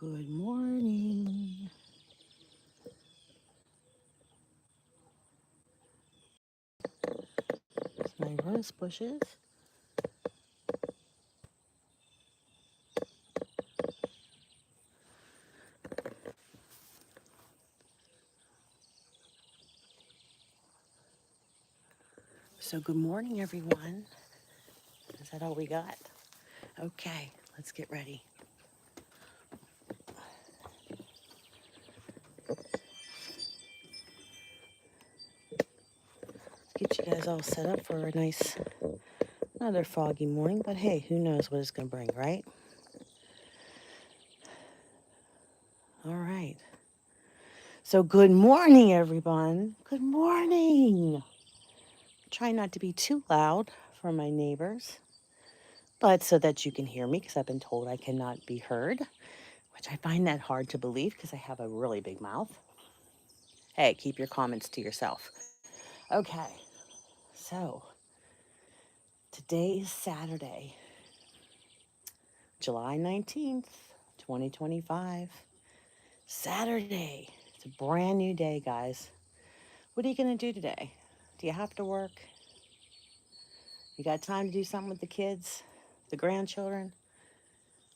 Good morning. It's my rose bushes. So, good morning, everyone. Is that all we got? Okay, let's get ready. Let's get you guys all set up for a nice, another foggy morning. But hey, who knows what it's going to bring, right? All right. So, good morning, everyone. Good morning. Try not to be too loud for my neighbors, but so that you can hear me because I've been told I cannot be heard, which I find that hard to believe because I have a really big mouth. Hey, keep your comments to yourself. Okay, so today is Saturday, July 19th, 2025. Saturday. It's a brand new day, guys. What are you going to do today? Do you have to work? You got time to do something with the kids, the grandchildren?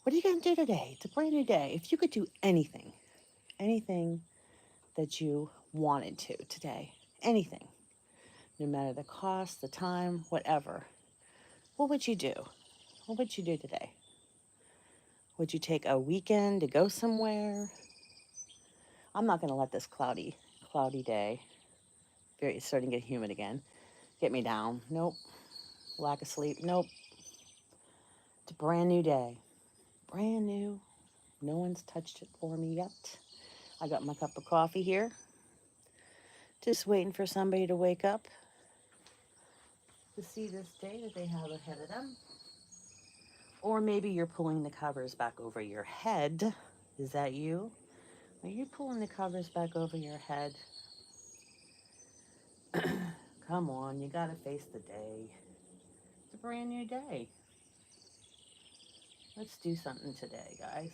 What are you going to do today? It's a brand new day. If you could do anything that you wanted to today, anything, no matter the cost, the time, whatever, what would you do? What would you do today? Would you take a weekend to go somewhere? I'm not going to let this cloudy day, it's starting to get humid again, get me down. Nope. Lack of sleep. Nope. It's a brand new day. Brand new. No one's touched it for me yet. I got my cup of coffee here. Just waiting for somebody to wake up to see this day that they have ahead of them. Or maybe you're pulling the covers back over your head. Is that you? Are you pulling the covers back over your head? Come on, you gotta face the day. It's a brand new day. Let's do something today, guys.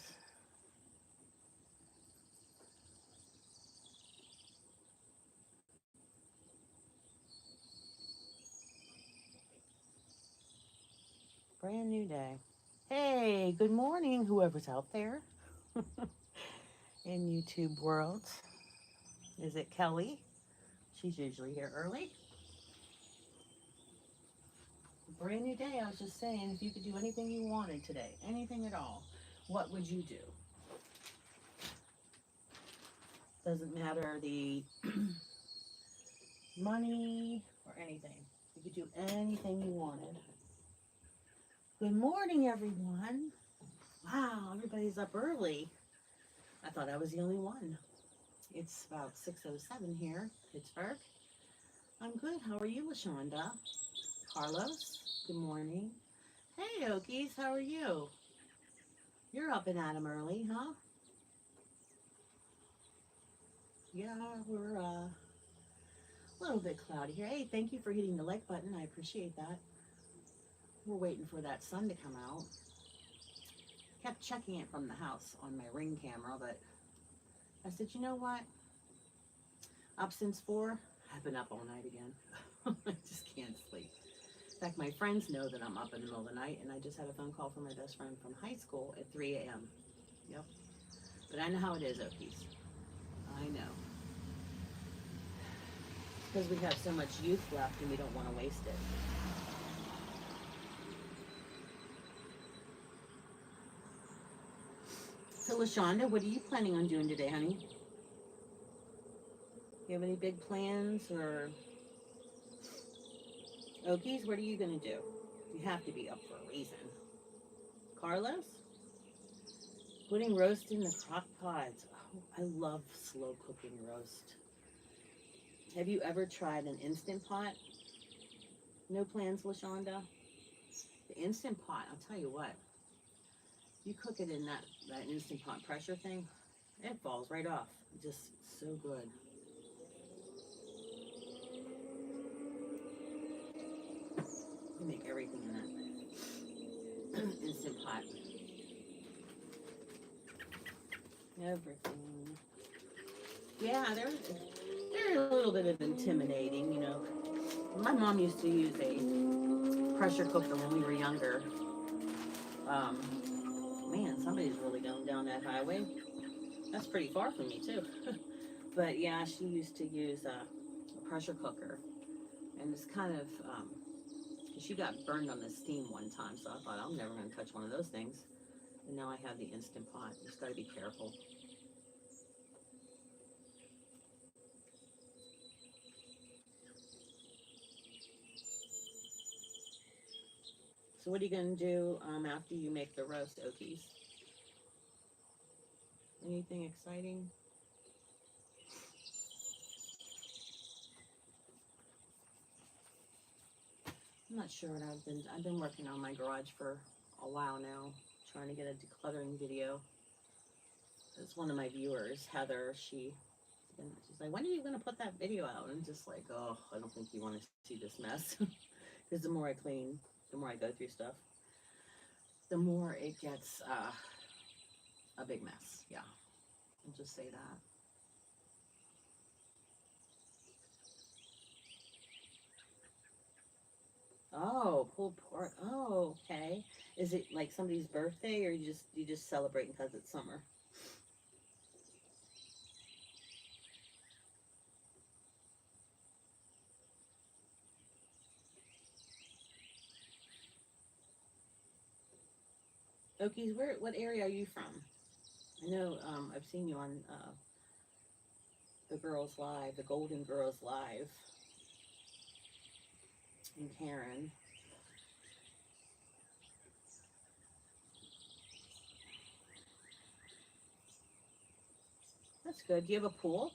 Brand new day. Hey, good morning, whoever's out there in YouTube world. Is it Kelly? She's usually here early. Brand new day. I was just saying, if you could do anything you wanted today, anything at all, what would you do? Doesn't matter the money or anything. You could do anything you wanted. Good morning, everyone. Wow, everybody's up early. I thought I was the only one. It's about 6:07 here, Pittsburgh. I'm good. How are you, LaShonda? Carlos, good morning. Hey, Okies, how are you? You're up and at 'em early, huh? Yeah, we're a little bit cloudy here. Hey, thank you for hitting the like button. I appreciate that. We're waiting for that sun to come out. Kept checking it from the house on my Ring camera, but I said, you know what? Up since 4, I've been up all night again. I just can't sleep. In fact, my friends know that I'm up in the middle of the night, and I just had a phone call from my best friend from high school at 3 a.m. Yep. But I know how it is, Okies. I know. Because we have so much youth left and we don't want to waste it. So, LaShonda, what are you planning on doing today, honey? You have any big plans or Okies? What are you going to do? You have to be up for a reason. Carlos? Putting roast in the crock pot. Oh, I love slow cooking roast. Have you ever tried an instant pot? No plans, LaShonda? The instant pot, I'll tell you what. You cook it in that instant pot pressure thing, it falls right off. Just so good. You make everything in that instant pot. Everything. Yeah, they're a little bit of intimidating, you know. My mom used to use a pressure cooker when we were younger. Um, Man, somebody's really going down that highway. That's pretty far from me too. But yeah, she used to use a pressure cooker, and it's kind of she got burned on the steam one time, so I thought I'm never going to touch one of those things. And now I have the Instant Pot. You just got to be careful. So what are you going to do after you make the roast, Okies? Anything exciting? I'm not sure what I've been working on my garage for a while now, trying to get a decluttering video. It's one of my viewers, Heather. She's like, when are you gonna put that video out? And I'm just like, oh, I don't think you want to see this mess. Because the more I clean, the more I go through stuff, the more it gets a big mess. Yeah, I'll just say that. Oh, pulled pork. Oh, okay. Is it like somebody's birthday, or you just celebrating because it's summer? Okies, what area are you from? I know I've seen you on the Girls Live, the Golden Girls Live, and Karen. That's good. Do you have a pool?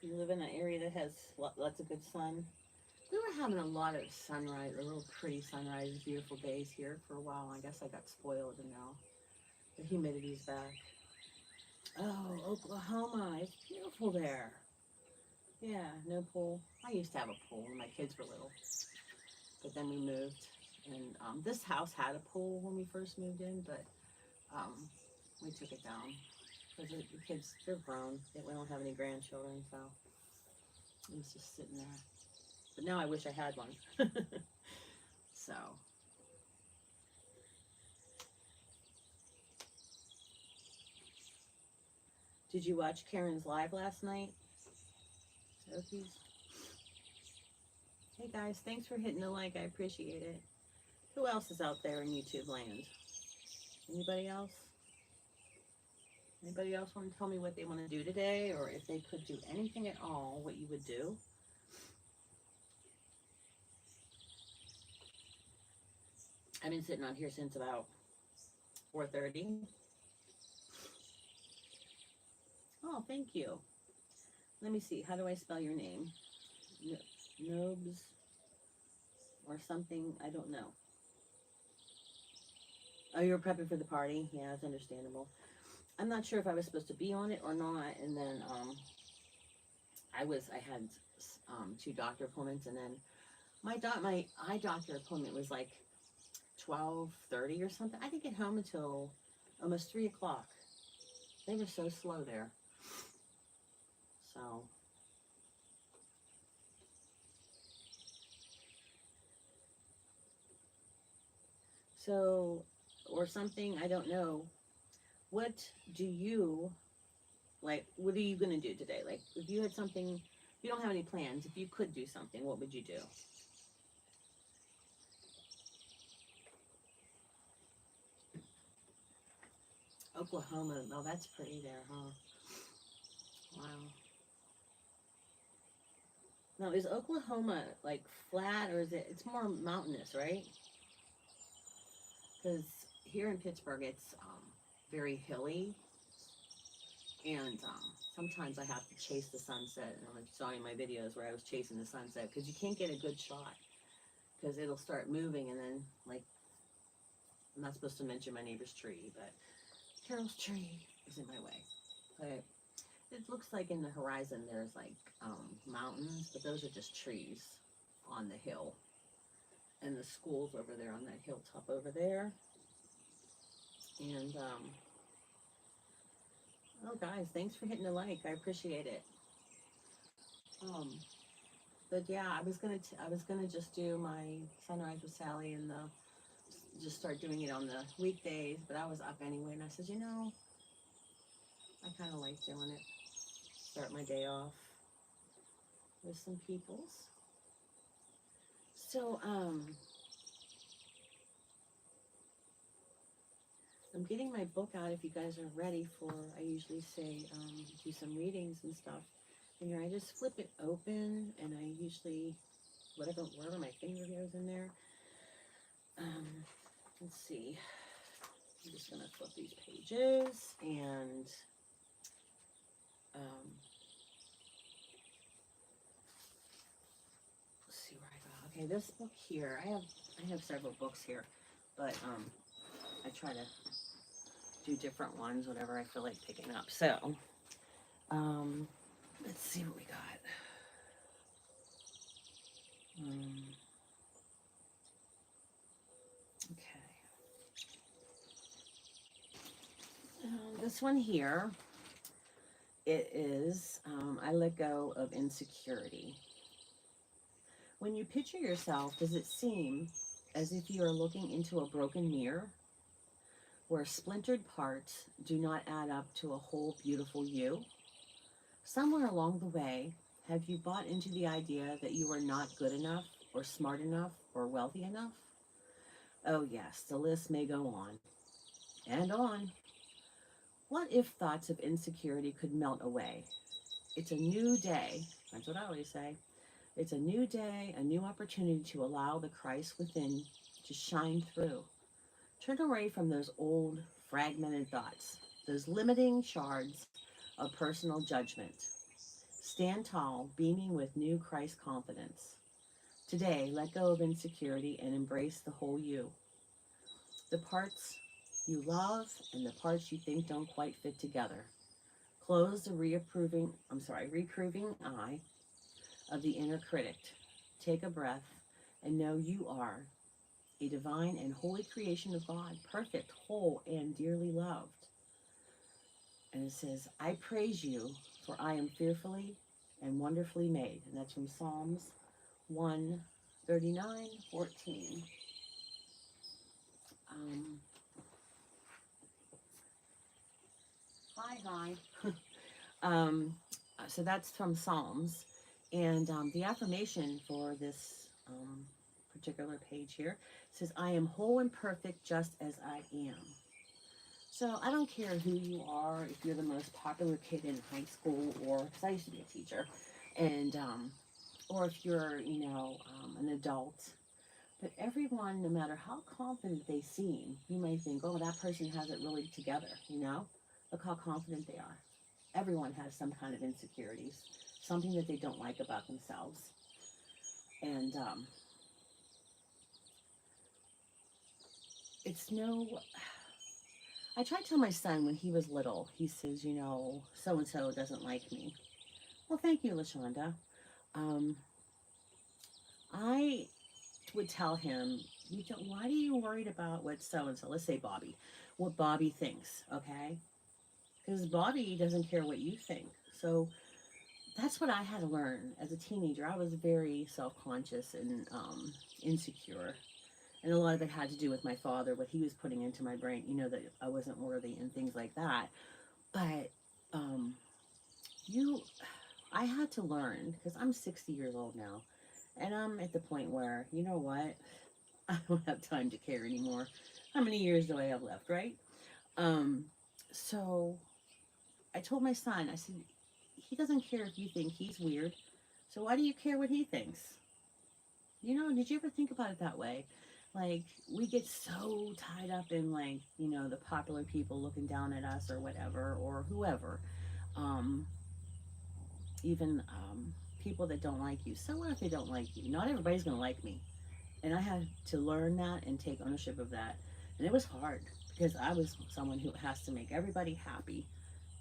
You live in an area that has lots of good sun. We were having a lot of sunrise, a real pretty sunrise, beautiful days here for a while. I guess I got spoiled, and now the humidity's back. Oh, Oklahoma. It's beautiful there. Yeah, no pool. I used to have a pool when my kids were little, but then we moved. And this house had a pool when we first moved in, but um, we took it down because the kids, they're grown. We don't have any grandchildren, so it was just sitting there. But now I wish I had one. So, did you watch Karen's live last night? Okies. Hey guys, thanks for hitting the like. I appreciate it. Who else is out there in YouTube land? Anybody else? Anybody else want to tell me what they want to do today, or if they could do anything at all, what you would do? I've been sitting on here since about 4:30. Oh, thank you. Let me see. How do I spell your name? Nobes or something? I don't know. Oh, you're prepping for the party? Yeah, it's understandable. I'm not sure if I was supposed to be on it or not, and then I had two doctor appointments, and then my eye doctor appointment was like 12:30 or something. I didn't get home until almost 3 o'clock. They were so slow there. So or something, I don't know. What do you like? What are you gonna do today? Like, if you had something, you don't have any plans. If you could do something, what would you do? Oklahoma. Oh, that's pretty there, huh? Wow. Now, is Oklahoma like flat, or is it? It's more mountainous, right? Because here in Pittsburgh, it's very hilly, and sometimes I have to chase the sunset. And I saw in my videos where I was chasing the sunset because you can't get a good shot because it'll start moving, and then like I'm not supposed to mention my neighbor's tree, but Carol's tree is in my way. But it looks like in the horizon there's like mountains, but those are just trees on the hill. And the school's over there on that hilltop over there. And oh, guys, thanks for hitting the like. I appreciate it. Um, but yeah, I was gonna just do my sunrise with Sally and the just start doing it on the weekdays. But I was up anyway, and I said, I kind of like doing it. Start my day off with some peoples. So I'm getting my book out. If you guys are ready for, I usually say do some readings and stuff. And here I just flip it open, and I usually wherever my finger goes in there. Um, let's see. I'm just gonna flip these pages and let's see where I go. Okay, this book here. I have several books here, but I try to do different ones whenever I feel like picking up. So um, let's see what we got. Okay. This one here, it is I let go of insecurity. When you picture yourself, does it seem as if you are looking into a broken mirror where splintered parts do not add up to a whole beautiful you? Somewhere along the way, have you bought into the idea that you are not good enough or smart enough or wealthy enough? Oh, yes, the list may go on and on. What if thoughts of insecurity could melt away? It's a new day. That's what I always say. It's a new day, a new opportunity to allow the Christ within to shine through. Turn away from those old, fragmented thoughts, those limiting shards of personal judgment. Stand tall, beaming with new Christ confidence. Today, let go of insecurity and embrace the whole you. The parts you love and the parts you think don't quite fit together. Close the reproving eye of the inner critic. Take a breath and know you are a divine and holy creation of God, perfect, whole, and dearly loved. And it says, I praise you, for I am fearfully and wonderfully made. And that's from Psalms 139:14. Um, hi. um, so that's from Psalms. And the affirmation for this particular page here says, I am whole and perfect just as I am. So I don't care who you are, if you're the most popular kid in high school, or because I used to be a teacher, and or if you're, an adult. But everyone, no matter how confident they seem, you may think, oh, that person has it really together, Look how confident they are. Everyone has some kind of insecurities, something that they don't like about themselves. And it's no, I tried to tell my son when he was little, he says, so and so doesn't like me. Well, thank you, LaShonda. Um, I would tell him, why are you worried about what so and so, let's say Bobby, what Bobby thinks, okay? Because Bobby doesn't care what you think. So that's what I had to learn as a teenager. I was very self conscious and insecure. And a lot of it had to do with my father, what he was putting into my brain, that I wasn't worthy and things like that. But um, you, I had to learn because I'm 60 years old now. And I'm at the point where, you know what? I don't have time to care anymore. How many years do I have left, right? Um, so I told my son, I said, he doesn't care if you think he's weird. So why do you care what he thinks? Did you ever think about it that way? Like, we get so tied up in, like, the popular people looking down at us or whatever, or whoever. Um, even people that don't like you. So what if they don't like you? Not everybody's going to like me. And I had to learn that and take ownership of that. And it was hard because I was someone who has to make everybody happy,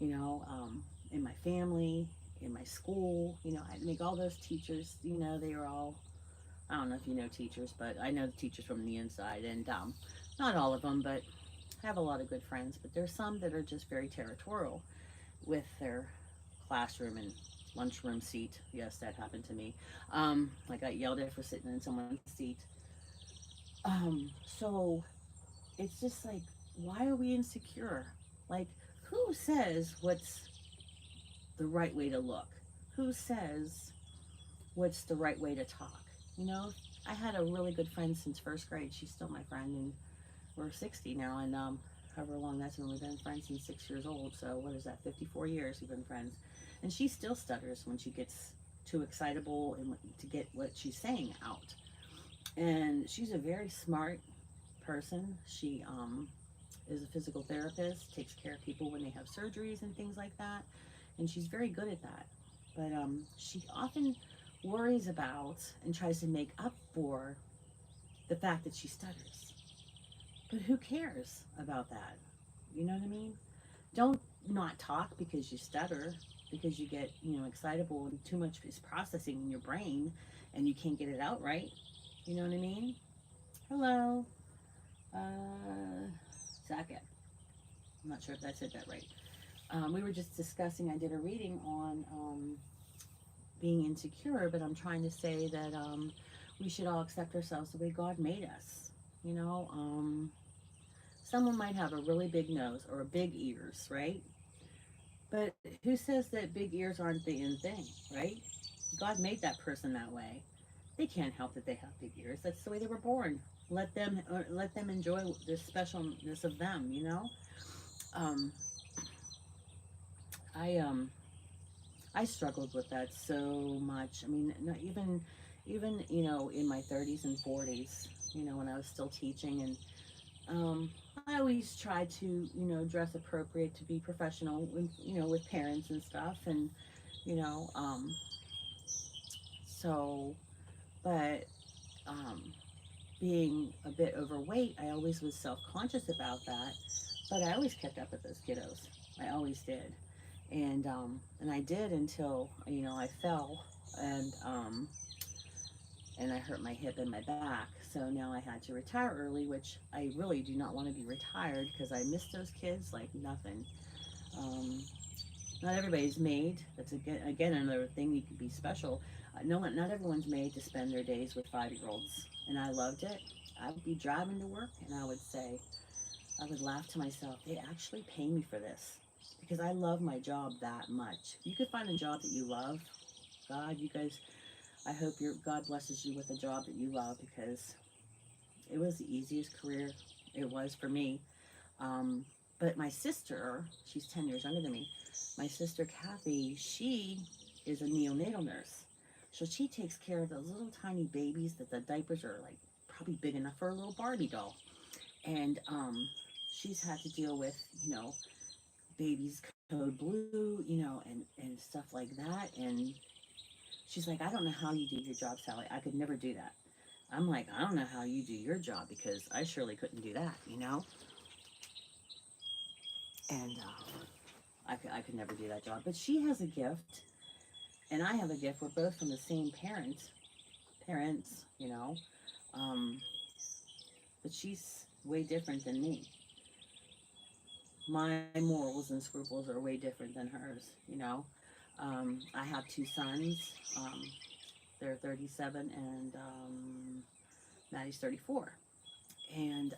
in my family, in my school. I'd make all those teachers, they were all, I don't know if you know teachers, but I know the teachers from the inside. And not all of them, but I have a lot of good friends, but there's some that are just very territorial with their classroom and lunchroom seat. Yes, that happened to me. I got yelled at for sitting in someone's seat. So it's just like, why are we insecure? Like, who says what's the right way to look? Who says what's the right way to talk? You know, I had a really good friend since first grade. She's still my friend, and we're 60 now, and however long that's been, we've been friends since 6 years old. So what is that? 54 years we've been friends, and she still stutters when she gets too excitable and to get what she's saying out. And she's a very smart person. She is a physical therapist, takes care of people when they have surgeries and things like that, and she's very good at that. But she often worries about and tries to make up for the fact that she stutters. But who cares about that? You know what I mean? Don't not talk because you stutter, because you get, excitable and too much is processing in your brain and you can't get it out right. You know what I mean? Hello. Zakat. I'm not sure if I said that right. We were just discussing, I did a reading on being insecure, but I'm trying to say that we should all accept ourselves the way God made us. You know, someone might have a really big nose or a big ears, right? But who says that big ears aren't the in thing, right? God made that person that way. They can't help that they have big ears. That's the way they were born. Let them enjoy the specialness of them. Um, I I struggled with that so much. I mean, not even in my 30s and 40s, when I was still teaching, and I always tried to dress appropriate to be professional with with parents and stuff, and you know um, so but um, being a bit overweight, I always was self-conscious about that, but I always kept up with those kiddos. I always did, and I did until I fell, and and I hurt my hip and my back. So now I had to retire early, which I really do not want to be retired because I miss those kids like nothing. Um, Not everybody's made. That's again another thing. You can be special. No, not everyone's made to spend their days with 5-year-olds, and I loved it. I would be driving to work, and I would laugh to myself. They actually pay me for this because I love my job that much. You could find a job that you love. God, you guys, I hope your God blesses you with a job that you love because it was the easiest career it was for me. Um, but my sister, she's 10 years younger than me. My sister Kathy, she is a neonatal nurse. So she takes care of those little tiny babies that the diapers are like probably big enough for a little Barbie doll. And she's had to deal with, babies code blue, and stuff like that. And she's like, I don't know how you do your job, Sally. I could never do that. I'm like, I don't know how you do your job because I surely couldn't do that. And I could never do that job. But she has a gift, and I have a gift. We're both from the same parents. Um, but she's way different than me. My morals and scruples are way different than hers. I have two sons. They're 37, and Maddie's 34. And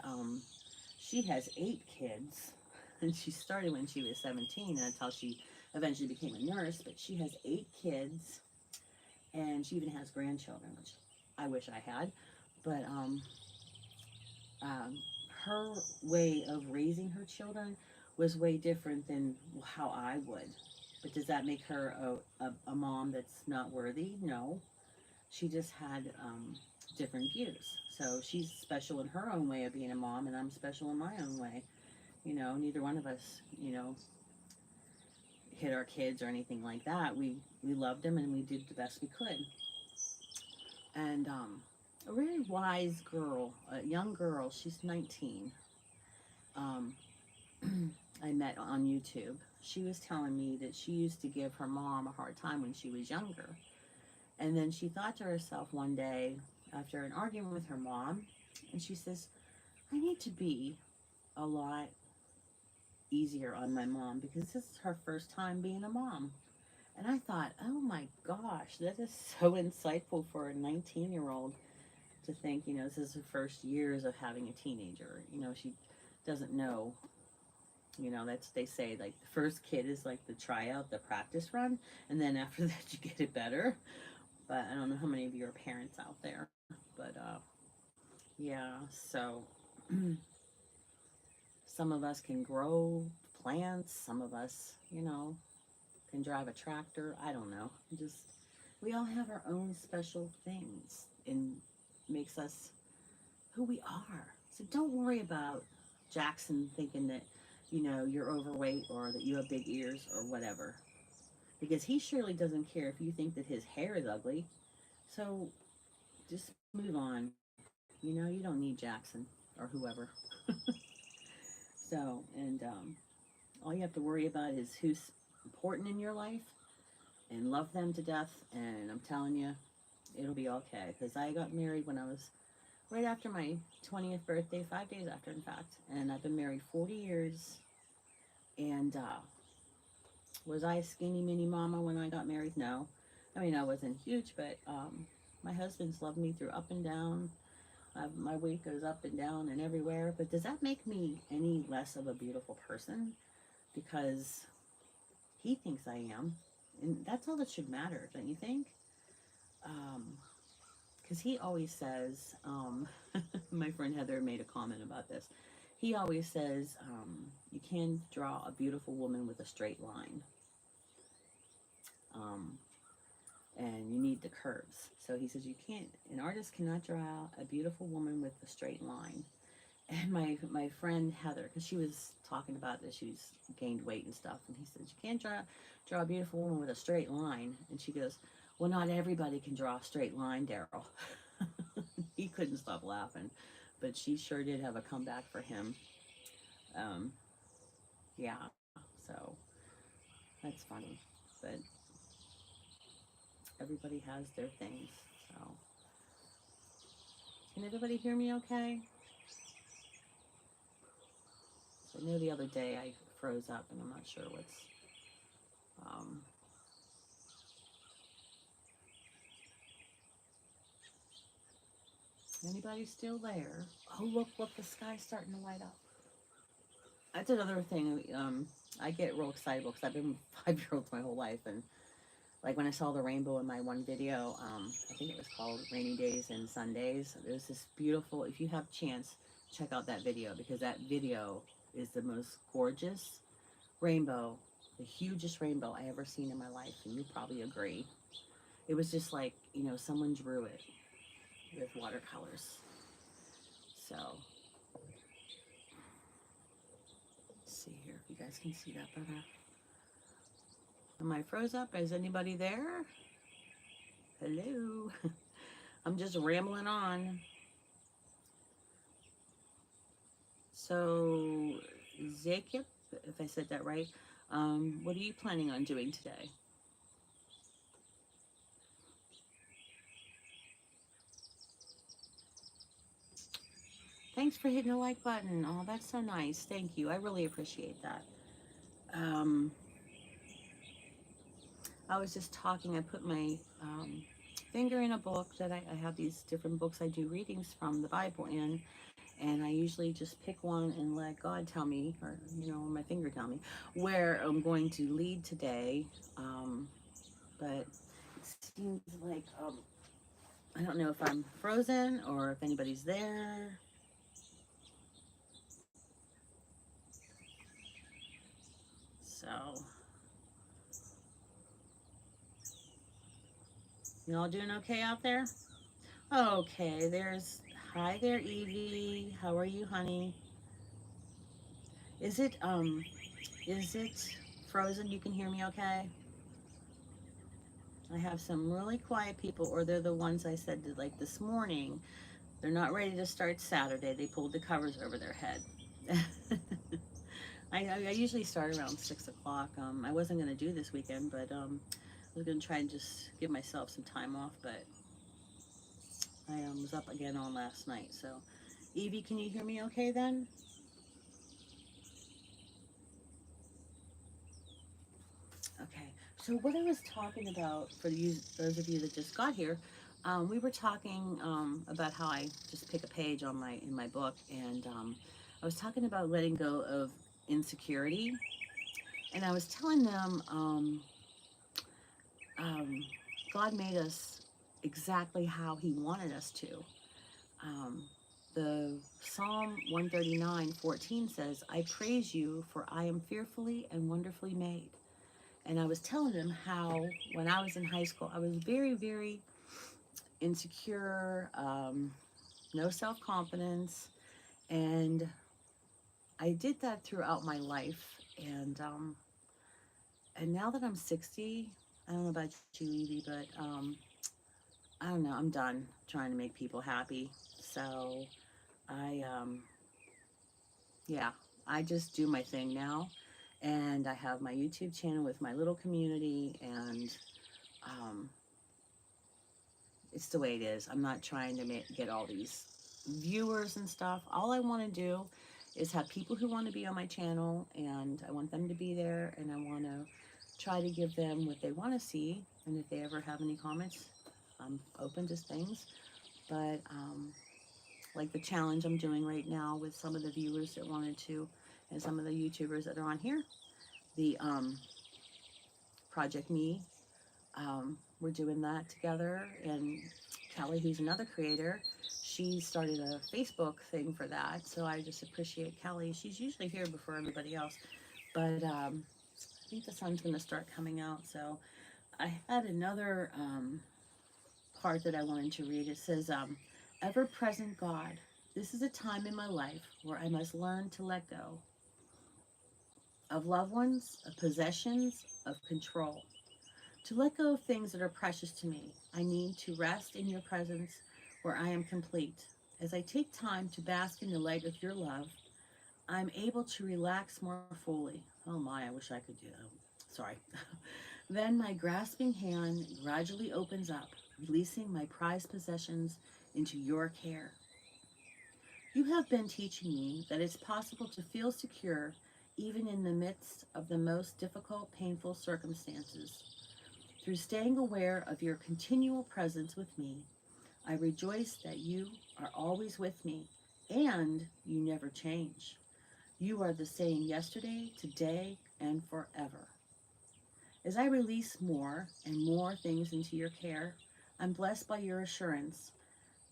she has 8 kids. And she started when she was 17. And that's how she eventually became a nurse. But she has 8 kids, and she even has grandchildren, which I wish I had. But um, her way of raising her children was way different than how I would. But does that make her a mom that's not worthy? No. She just had different views. So she's special in her own way of being a mom, and I'm special in my own way. Neither one of us, hit our kids or anything like that. We loved them and we did the best we could. And a really wise girl, a young girl, she's 19. Um, I met on YouTube. She was telling me that she used to give her mom a hard time when she was younger. And then she thought to herself one day, after an argument with her mom, and she says, I need to be a lot easier on my mom because this is her first time being a mom. And I thought, oh my gosh, that is so insightful for a 19-year-old to think, this is her first years of having a teenager. She doesn't know, that's, they say, like, the first kid is like the tryout, the practice run, and then after that you get it better. But I don't know how many of you are parents out there. But yeah, so some of us can grow plants, some of us, can drive a tractor. I don't know. Just, we all have our own special things and makes us who we are. So don't worry about Jackson thinking that, you're overweight or that you have big ears or whatever. Because he surely doesn't care if you think that his hair is ugly. So just move on. You don't need Jackson or whoever. So, and all you have to worry about is who's important in your life and love them to death. And I'm telling you, it'll be okay. Because I got married when I was right after my 20th birthday, 5 days after, in fact. And I've been married 40 years. And was I a skinny mini mama when I got married? No. I mean, I wasn't huge, but my husband's loved me through up and down. My weight goes up and down and everywhere. But does that make me any less of a beautiful person? Because he thinks I am. And that's all that should matter, don't you think? Because he always says, my friend Heather made a comment about this. He always says, you can't draw a beautiful woman with a straight line. Um, and you need the curves. So he says, an artist cannot draw a beautiful woman with a straight line. And my friend Heather, because she was talking about that, she's gained weight and stuff, and he said, you can't draw a beautiful woman with a straight line. And she goes, well, not everybody can draw a straight line, Daryl. He couldn't stop laughing, but she sure did have a comeback for him. Um, yeah, so that's funny, but everybody has their things. So, can everybody hear me okay? So I know the other day I froze up, and I'm not sure what's. Um, Anybody still there? Oh, look, the sky's starting to light up. That's another thing. I get real excitable because I've been 5-year-olds my whole life, and like when I saw the rainbow in my one video, I think it was called Rainy Days and Sundays. There's this beautiful. If you have a chance, check out that video because that video is the most gorgeous rainbow, the hugest rainbow I ever seen in my life, and you probably agree. It was just like someone drew it with watercolors. So let's see here if you guys can see that better. Am I froze up? Is anybody there? Hello. I'm just rambling on. So, Zakip, if I said that right, what are you planning on doing today? Thanks for hitting the like button. Oh, that's so nice. Thank you. I really appreciate that. Um, I was just talking. I put my finger in a book that I have these different books I do readings from the Bible in, and I usually just pick one and let God tell me, or my finger tell me where I'm going to lead today. But it seems like I don't know if I'm frozen or if anybody's there. So, you all doing okay out there? Okay, hi there, Evie. How are you, honey? Is it frozen? You can hear me okay? I have some really quiet people, or they're the ones I said that, like this morning, they're not ready to start Saturday. They pulled the covers over their head. I usually start around 6 o'clock. I wasn't going to do this weekend, but I was going to try and just give myself some time off, but I was up again on last night. So, Evie, can you hear me okay then? So what I was talking about for those of you that just got here, we were talking about how I just pick a page on my in my book, and I was talking about letting go of insecurity, and I was telling them um, God made us exactly how He wanted us to. Um, the Psalm 139:14 says, "I praise you, for I am fearfully and wonderfully made." And I was telling them how when I was in high school, I was very, very insecure, no self confidence, and I did that throughout my life. And now that I'm 60, I don't know about you, Evie, but I don't know. I'm done trying to make people happy. So I yeah, I just do my thing now, and I have my YouTube channel with my little community, and um, it's the way it is. I'm not trying to get all these viewers and stuff. All I want to do is have people who want to be on my channel, and I want them to be there, and I want to try to give them what they want to see. And if they ever have any comments, I'm open to things. But like the challenge I'm doing right now with some of the viewers that wanted to, and some of the YouTubers that are on here, the Project Me, we're doing that together. And Kelly, who's another creator, she started a Facebook thing for that. So I just appreciate Kelly. She's usually here before everybody else. But I think the sun's going to start coming out. So I had another part that I wanted to read. It says, ever present God, this is a time in my life where I must learn to let go of loved ones, of possessions, of control. To let go of things that are precious to me, I need to rest in your presence where I am complete. As I take time to bask in the light of your love, I'm able to relax more fully. Oh my, I wish I could do that. Sorry. Then my grasping hand gradually opens up, releasing my prized possessions into your care. You have been teaching me that it's possible to feel secure even in the midst of the most difficult, painful circumstances. Through staying aware of your continual presence with me, I rejoice that you are always with me and you never change. You are the same yesterday, today, and forever. As I release more and more things into your care, I'm blessed by your assurance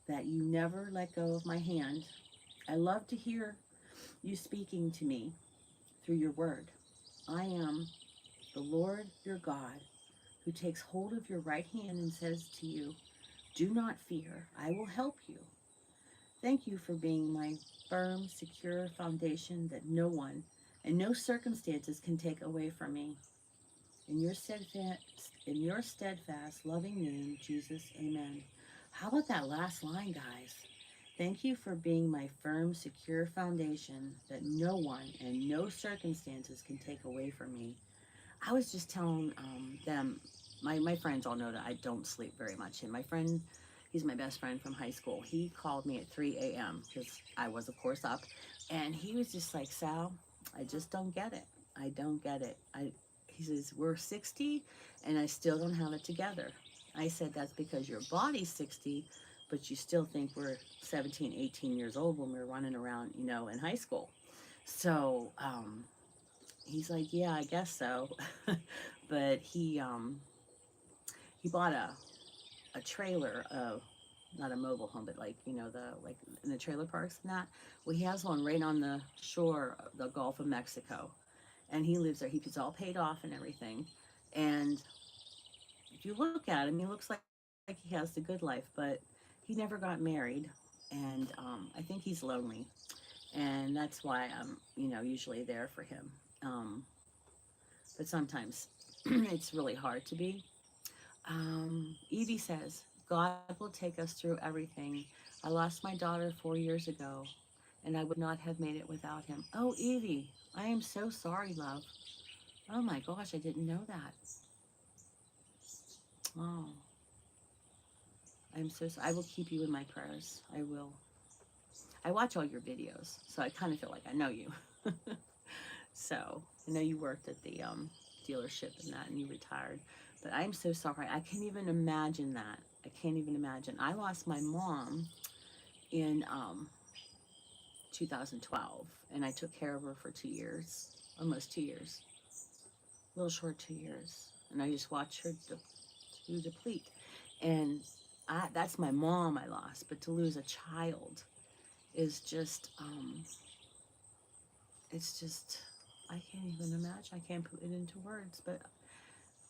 that you never let go of my hand. I love to hear you speaking to me through your word. I am the Lord your God who takes hold of your right hand and says to you, do not fear, I will help you. Thank you for being my firm, secure foundation that no one and no circumstances can take away from me. In your steadfast, loving name, Jesus, amen. How about that last line, guys? Thank you for being my firm, secure foundation that no one and no circumstances can take away from me. I was just telling them, my friends all know that I don't sleep very much. And my friend, he's my best friend from high school. He called me at 3 a.m. because I was, of course, up. And he was just like, Sal, I just don't get it. I don't get it. He says, we're 60 and I still don't have it together. I said, that's because your body's 60, but you still think we're 17, 18 years old when we're running around, in high school. So, he's like, yeah, I guess so. But he bought a trailer of, not a mobile home, but like, like in the trailer parks and that. Well, he has one right on the shore of the Gulf of Mexico. And he lives there. He's all paid off and everything. And if you look at him, he looks like he has the good life, but he never got married. And I think he's lonely. And that's why I'm, usually there for him. But sometimes it's really hard to be. Evie says, God will take us through everything. I lost my daughter 4 years ago, and I would not have made it without him. Oh, Evie, I am so sorry, love. Oh my gosh, I didn't know that. Oh, I'm so sorry. I will keep you in my prayers. I will. I watch all your videos, so I kind of feel like I know you. So I know you worked at the dealership and that, and you retired. But I'm so sorry. I can't even imagine that. I can't even imagine. I lost my mom in 2012, and I took care of her for 2 years, almost 2 years, a little short 2 years, and I just watched her to deplete. And that's my mom I lost, but to lose a child is just, it's just, I can't even imagine. I can't put it into words, but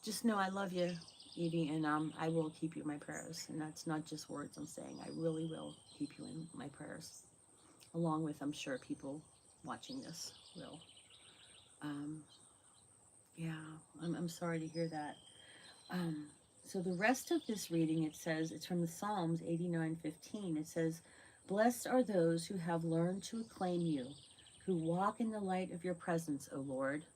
just know I love you, Evie, and I will keep you in my prayers. And that's not just words I'm saying. I really will keep you in my prayers, along with, I'm sure, people watching this will. Um, yeah, I'm sorry to hear that. Um, so the rest of this reading, it says, it's from the Psalms 89:15. It says, "Blessed are those who have learned to acclaim you, who walk in the light of your presence, O Lord."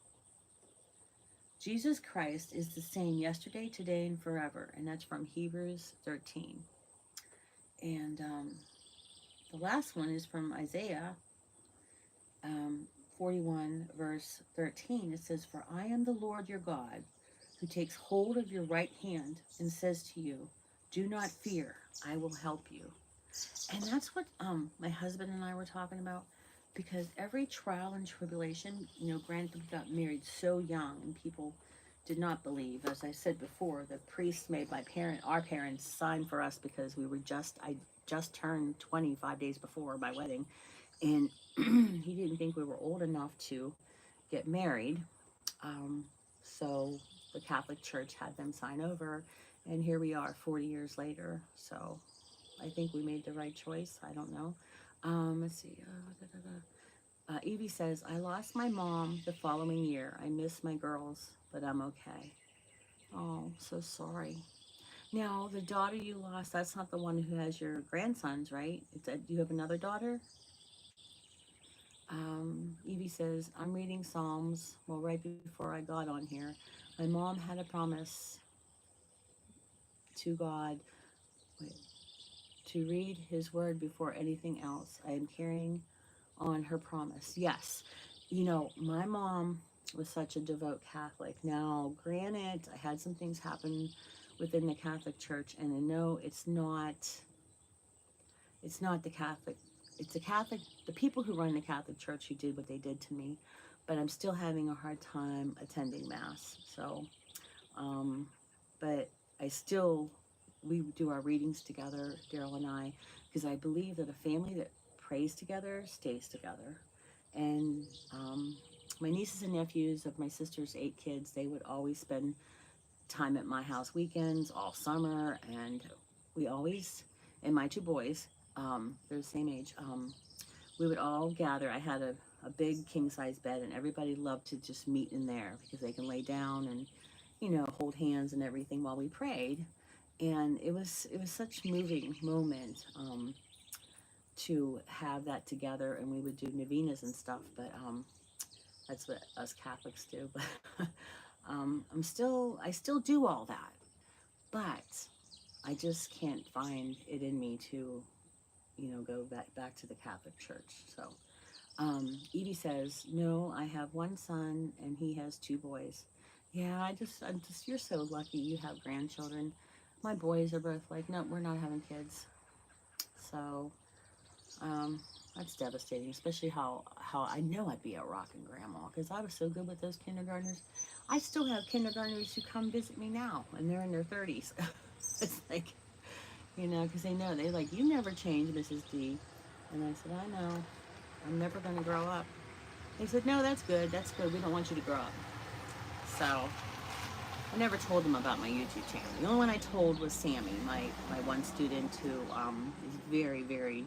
Jesus Christ is the same yesterday, today, and forever. And that's from Hebrews 13. And the last one is from Isaiah 41, verse 13. It says, "For I am the Lord your God, who takes hold of your right hand and says to you, do not fear, I will help you." And that's what my husband and I were talking about, because every trial and tribulation, granted we got married so young and people did not believe. As I said before, the priest made our parents sign for us because I just turned 25 days before my wedding, and he didn't think we were old enough to get married. So the Catholic Church had them sign over, and here we are 40 years later. So I think we made the right choice. I don't know. Let's see. Evie says, "I lost my mom the following year. I miss my girls, but I'm okay." Oh, so sorry. Now, the daughter you lost, that's not the one who has your grandsons, right? You have another daughter? Evie says, "I'm reading Psalms." Well, right before I got on here, my mom had a promise to God, wait, to read his word before anything else. I am carrying on her promise. Yes. My mom was such a devout Catholic. Now, granted, I had some things happen within the Catholic Church, and I know it's not the Catholic, it's the people who run the Catholic Church who did what they did to me, but I'm still having a hard time attending Mass. So, but we do our readings together, Daryl and I, because I believe that a family that prays together stays together. And my nieces and nephews of my sister's 8 kids, they would always spend time at my house weekends all summer, and we always, and my 2 boys, they're the same age, we would all gather. I had a big king-size bed, and everybody loved to just meet in there because they can lay down and hold hands and everything while we prayed. And it was such a moving moment to have that together, and we would do novenas and stuff, but that's what us Catholics do. But I still do all that, but I just can't find it in me to go back to the Catholic Church. So Evie says, "No, I have 1 son and he has 2 boys." Yeah, I'm just, you're so lucky you have grandchildren. My boys are both like, "No, we're not having kids." So that's devastating, especially how I know I'd be a rockin' grandma, because I was so good with those kindergartners. I still have kindergartners who come visit me now, and they're in their 30s. It's like, because they know, they like, "You never change, Mrs. D." And I said, "I know. I'm never going to grow up." They said, "No, that's good. That's good. We don't want you to grow up." So I never told them about my YouTube channel. The only one I told was Sammy, my one student who is very, very,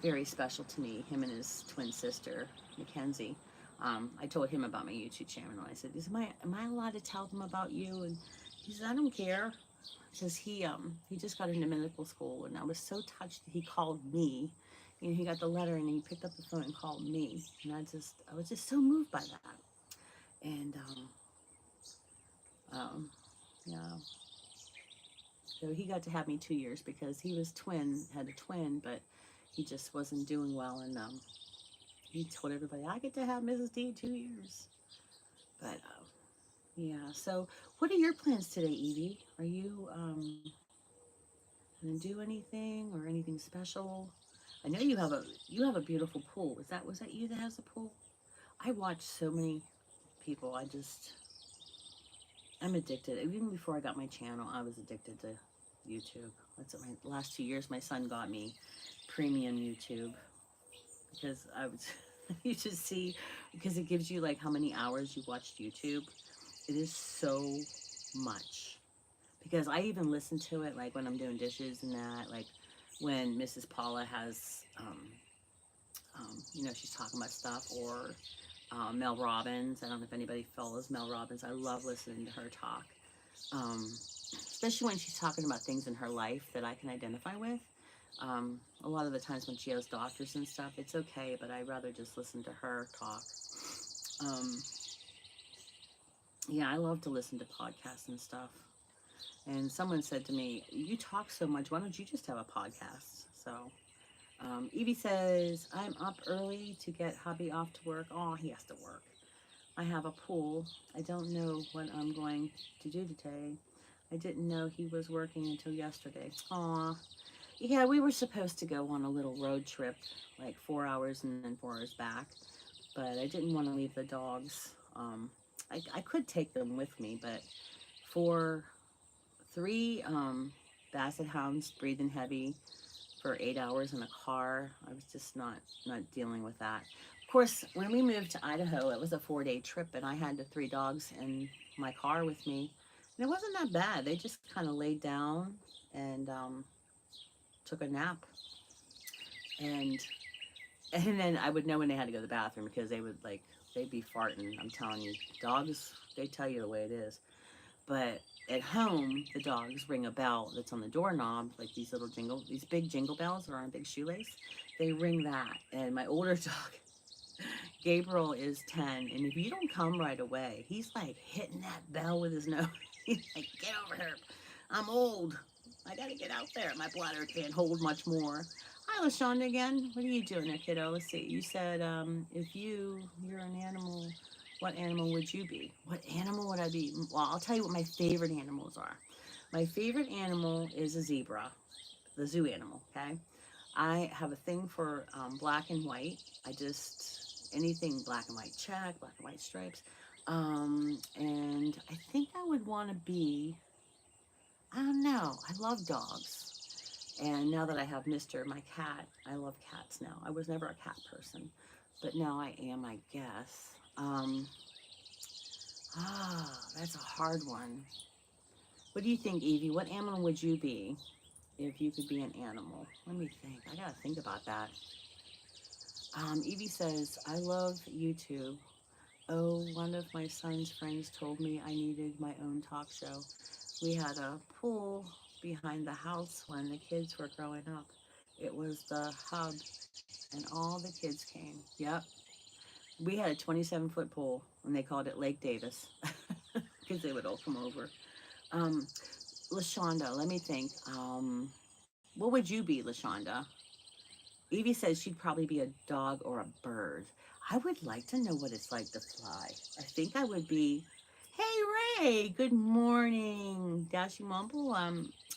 very special to me. Him and his twin sister, Mackenzie. I told him about my YouTube channel. I said, am I allowed to tell them about you?" And he said, "I don't care." Because he just got into medical school, and I was so touched that he called me. He got the letter and he picked up the phone and called me, and I was just so moved by that. And yeah, so he got to have me 2 years because he was had a twin, but he just wasn't doing well, and he told everybody, "I get to have Mrs. D 2 years." But Yeah. So, what are your plans today, Evie? Are you gonna do anything or anything special? I know you have a beautiful pool. Was that you that has a pool? I watch so many people. I'm addicted. Even before I got my channel, I was addicted to YouTube. That's what my last 2 years. My son got me premium YouTube because I was. You just see because it gives you like how many hours you watched YouTube. It is so much because I even listen to it like when I'm doing dishes and that, like when Mrs. Paula has, she's talking about stuff, or Mel Robbins. I don't know if anybody follows Mel Robbins. I love listening to her talk, especially when she's talking about things in her life that I can identify with. A lot of the times when she has doctors and stuff, it's okay, but I'd rather just listen to her talk. Um, yeah, I love to listen to podcasts and stuff. And someone said to me, "You talk so much. Why don't you just have a podcast?" So Evie says, "I'm up early to get hubby off to work." Oh, he has to work. I have a pool. I don't know what I'm going to do today. I didn't know he was working until yesterday. Aw. Yeah, we were supposed to go on a little road trip, like 4 hours and then 4 hours back, but I didn't want to leave the dogs. I could take them with me, but for three basset hounds breathing heavy for 8 hours in a car, I was just not dealing with that. Of course, when we moved to Idaho, it was a 4-day trip, and I had the three dogs in my car with me, and it wasn't that bad. They just kind of laid down and took a nap, and and then I would know when they had to go to the bathroom because they'd be farting. I'm telling you, dogs, they tell you the way it is. But at home, the dogs ring a bell that's on the doorknob, like these big jingle bells that are on a big shoelace. They ring that. And my older dog, Gabriel, is 10. And if you don't come right away, he's like hitting that bell with his nose. He's like, "Get over here. I'm old. I got to get out there. My bladder can't hold much more." Hi, LaShonda again. What are you doing there, kiddo? Let's see. You said, if you're an animal, what animal would you be? What animal would I be? Well, I'll tell you what my favorite animals are. My favorite animal is a zebra, the zoo animal, okay? I have a thing for black and white. Anything black and white check, black and white stripes. And I think I would want to be, I don't know, I love dogs. And now that I have Mister, my cat, I love cats now. I was never a cat person, but now I am, I guess. That's a hard one. What do you think, Evie? What animal would you be if you could be an animal? Let me think. I gotta think about that. Evie says, "I love YouTube. Oh, one of my son's friends told me I needed my own talk show. We had a pool behind the house when the kids were growing up. It was the hub, and all the kids came." Yep. We had a 27-foot pool, and they called it Lake Davis because they would all come over. Um, LaShonda, let me think. What would you be, LaShonda? Evie says she'd probably be a dog or a bird. I would like to know what it's like to fly. I think I would be. Hey Ray, good morning, Dashie Mumble.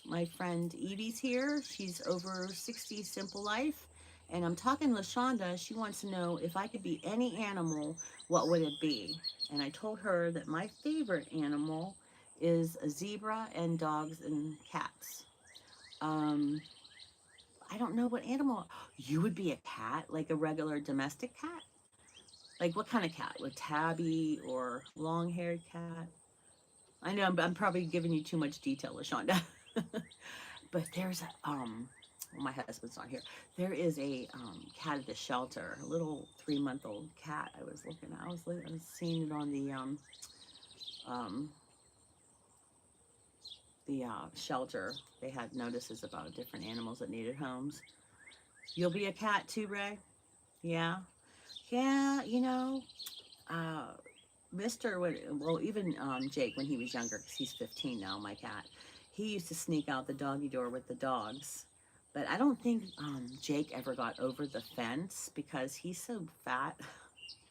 My friend Evie's here. She's over 60, simple life, and I'm talking to LaShonda. She wants to know if I could be any animal, what would it be? And I told her that my favorite animal is a zebra and dogs and cats. Um, I don't know what animal. You would be a cat, like a regular domestic cat? Like what kind of cat? With tabby or long haired cat? I know I'm probably giving you too much detail, LaShonda. But there's well, my husband's not here. There is a cat at the shelter, a little 3-month-old cat. I was looking at. I was seeing it on um, the shelter. They had notices about different animals that needed homes. You'll be a cat too, Ray? Yeah. Yeah, uh, Mr. Well, even Jake, when he was younger, because he's 15 now, my cat, he used to sneak out the doggy door with the dogs. But I don't think Jake ever got over the fence because he's so fat.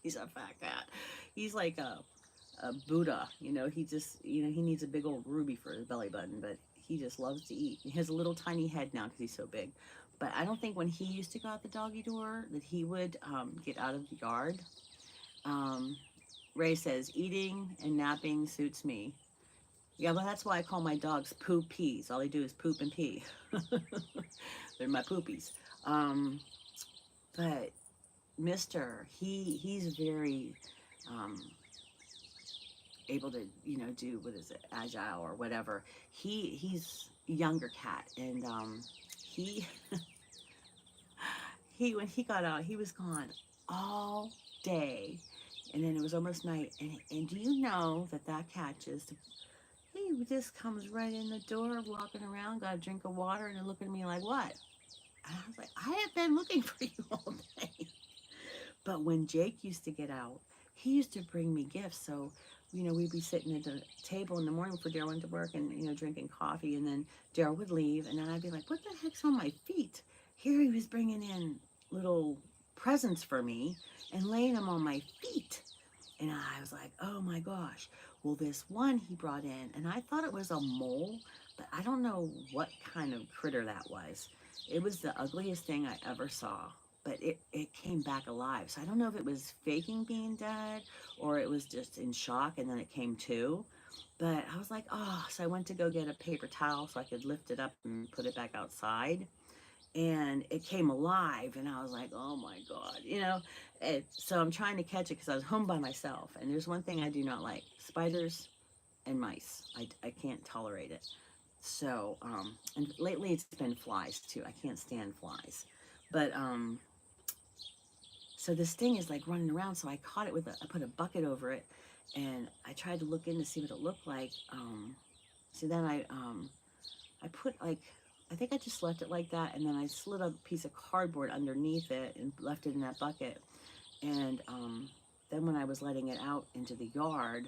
He's a fat cat. He's like Buddha. He just, he needs a big old ruby for his belly button, but he just loves to eat. He has a little tiny head now because he's so big. But I don't think when he used to go out the doggy door that he would get out of the yard. Um, Ray says, eating and napping suits me. Yeah, well, that's why I call my dogs poop peas. All they do is poop and pee. They're my poopies. Um, but Mister, he's very um, able to, do, what is it, agile or whatever. He's a younger cat, and he he when he got out, he was gone all day, and then it was almost night. And do you know that cat just he just comes right in the door, walking around, got a drink of water, and then looking at me like, what? And I was like, I have been looking for you all day. But when Jake used to get out, he used to bring me gifts. So, we'd be sitting at the table in the morning before Daryl went to work and, drinking coffee. And then Daryl would leave. And then I'd be like, what the heck's on my feet? Here he was bringing in little presents for me and laying them on my feet. And I was like, oh my gosh. Well, this one he brought in, and I thought it was a mole, but I don't know what kind of critter that was. It was the ugliest thing I ever saw, but it came back alive. So I don't know if it was faking being dead or it was just in shock and then it came to. But I was like, oh, so I went to go get a paper towel so I could lift it up and put it back outside. And it came alive, and I was like, oh my God, so I'm trying to catch it because I was home by myself. And there's one thing I do not like: spiders and mice. I can't tolerate it. So, and lately it's been flies too. I can't stand flies. But, so this thing is like running around. So I caught it I put a bucket over it, and I tried to look in to see what it looked like. So then I put I think I just left it like that, and then I slid a piece of cardboard underneath it and left it in that bucket. And then when I was letting it out into the yard,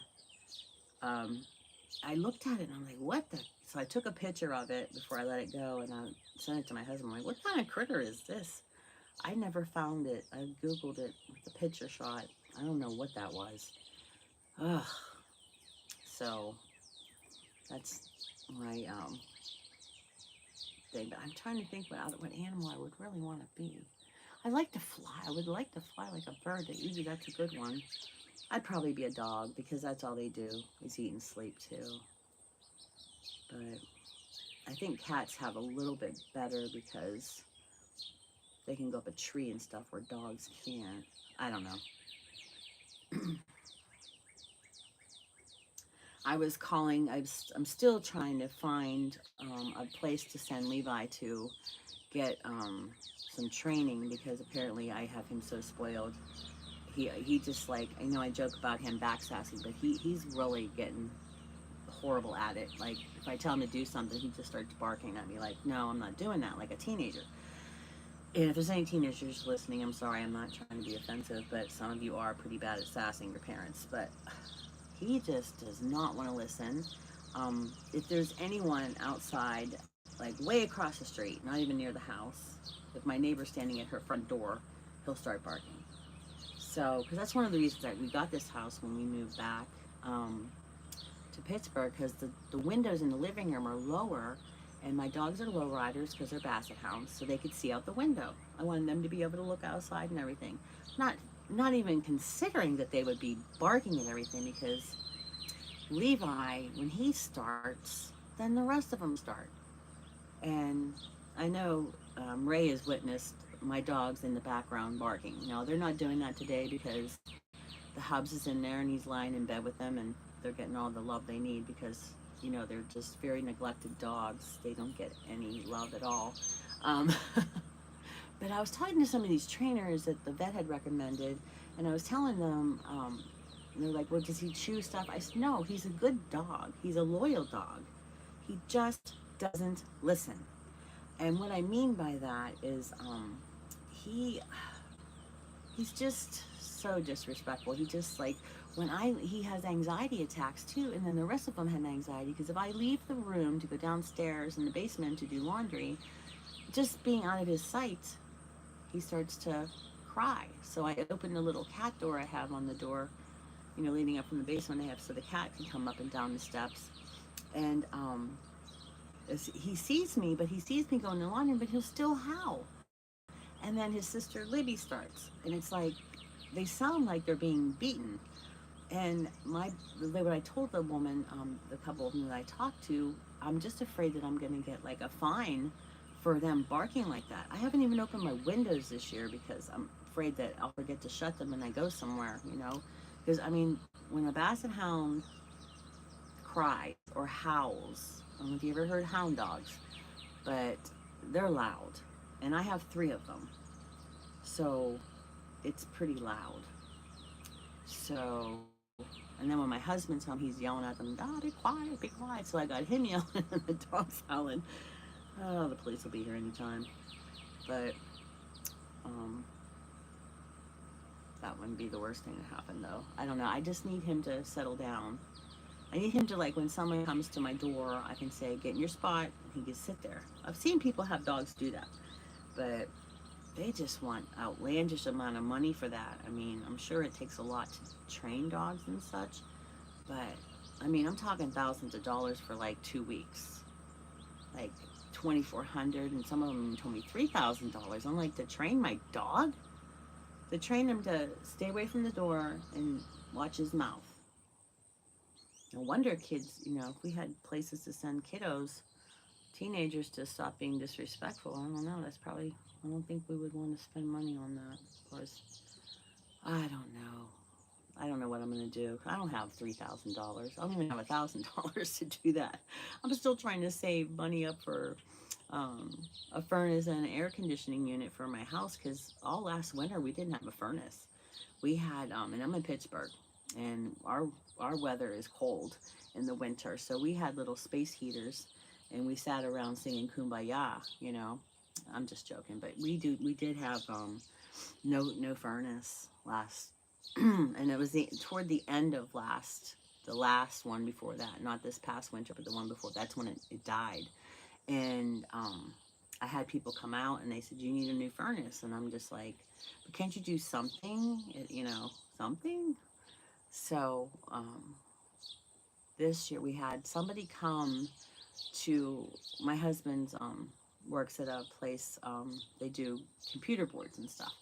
I looked at it and I'm like, what the? So I took a picture of it before I let it go, and I sent it to my husband. I'm like, what kind of critter is this? I never found it. I Googled it with the picture shot. I don't know what that was. Ugh. So that's my thing. But I'm trying to think what animal I would really want to be. I like to fly. I would like to fly like a bird. That's a good one. I'd probably be a dog because that's all they do is eat and sleep too. But I think cats have a little bit better because they can go up a tree and stuff where dogs can't. I don't know. I was calling, I'm still trying to find a place to send Levi to get some training because apparently I have him so spoiled. He just like, I joke about him back sassing, but he's really getting horrible at it. Like if I tell him to do something, he just starts barking at me like, no, I'm not doing that, like a teenager. And if there's any teenagers listening, I'm sorry, I'm not trying to be offensive, but some of you are pretty bad at sassing your parents. But he just does not want to listen. If there's anyone outside, like way across the street, not even near the house, if my neighbor's standing at her front door, he'll start barking. So, because that's one of the reasons that we got this house when we moved back to Pittsburgh, because the windows in the living room are lower, and my dogs are low riders because they're basset hounds, so they could see out the window. I wanted them to be able to look outside and everything. Not even considering that they would be barking and everything, because Levi, when he starts, then the rest of them start. And I know Ray has witnessed my dogs in the background barking. No, they're not doing that today because the Hubs is in there and he's lying in bed with them and they're getting all the love they need because, they're just very neglected dogs. They don't get any love at all. But I was talking to some of these trainers that the vet had recommended, and I was telling them, they're like, well, does he chew stuff? I said, no, he's a good dog. He's a loyal dog. He just doesn't listen. And what I mean by that is he's just so disrespectful. He just like, he has anxiety attacks too, and then the rest of them had anxiety because if I leave the room to go downstairs in the basement to do laundry, just being out of his sight, he starts to cry. So I opened the little cat door I have on the door leading up from the basement. They have so the cat can come up and down the steps. And he sees me, but he sees me going in the laundry, but he'll still howl. And then his sister Libby starts, and it's like they sound like they're being beaten. And what I told the woman, the couple of them that I talked to, I'm just afraid that I'm going to get like a fine for them barking like that. I haven't even opened my windows this year because I'm afraid that I'll forget to shut them when I go somewhere, Because, I mean, when a basset hound cries or howls, I don't know if you ever heard hound dogs, but they're loud. And I have 3 of them. So it's pretty loud. So, and then when my husband's home, he's yelling at them, "Ah, be quiet, be quiet." So I got him yelling and the dog's howling. Oh, the police will be here anytime. But um, that wouldn't be the worst thing to happen, though. I don't know. I just need him to settle down. I need him to, like, when someone comes to my door, I can say, "Get in your spot." He can sit there. I've seen people have dogs do that. But they just want outlandish amount of money for that. I mean, I'm sure it takes a lot to train dogs and such, but I mean, I'm talking thousands of dollars for like 2 weeks, like 2,400, and some of them told me $3,000. I'm like, to train my dog, to train him to stay away from the door and watch his mouth. No wonder kids, if we had places to send kiddos, teenagers, to stop being disrespectful. I don't know. I don't think we would want to spend money on that. Of course, I don't know. I don't know what I'm going to do. I don't have $3,000. I don't even have $1,000 to do that. I'm still trying to save money up for a furnace and an air conditioning unit for my house, because all last winter we didn't have a furnace. We had, and I'm in Pittsburgh, and our weather is cold in the winter, so we had little space heaters, and we sat around singing Kumbaya. I'm just joking, but we did have no furnace last, and it was toward the end of the last one before that, not this past winter, but the one before. That's when it died, and I had people come out and they said, "You need a new furnace," and I'm just like, "But can't you do something? Something?" So this year we had somebody come to my husband's works at a place, they do computer boards and stuff,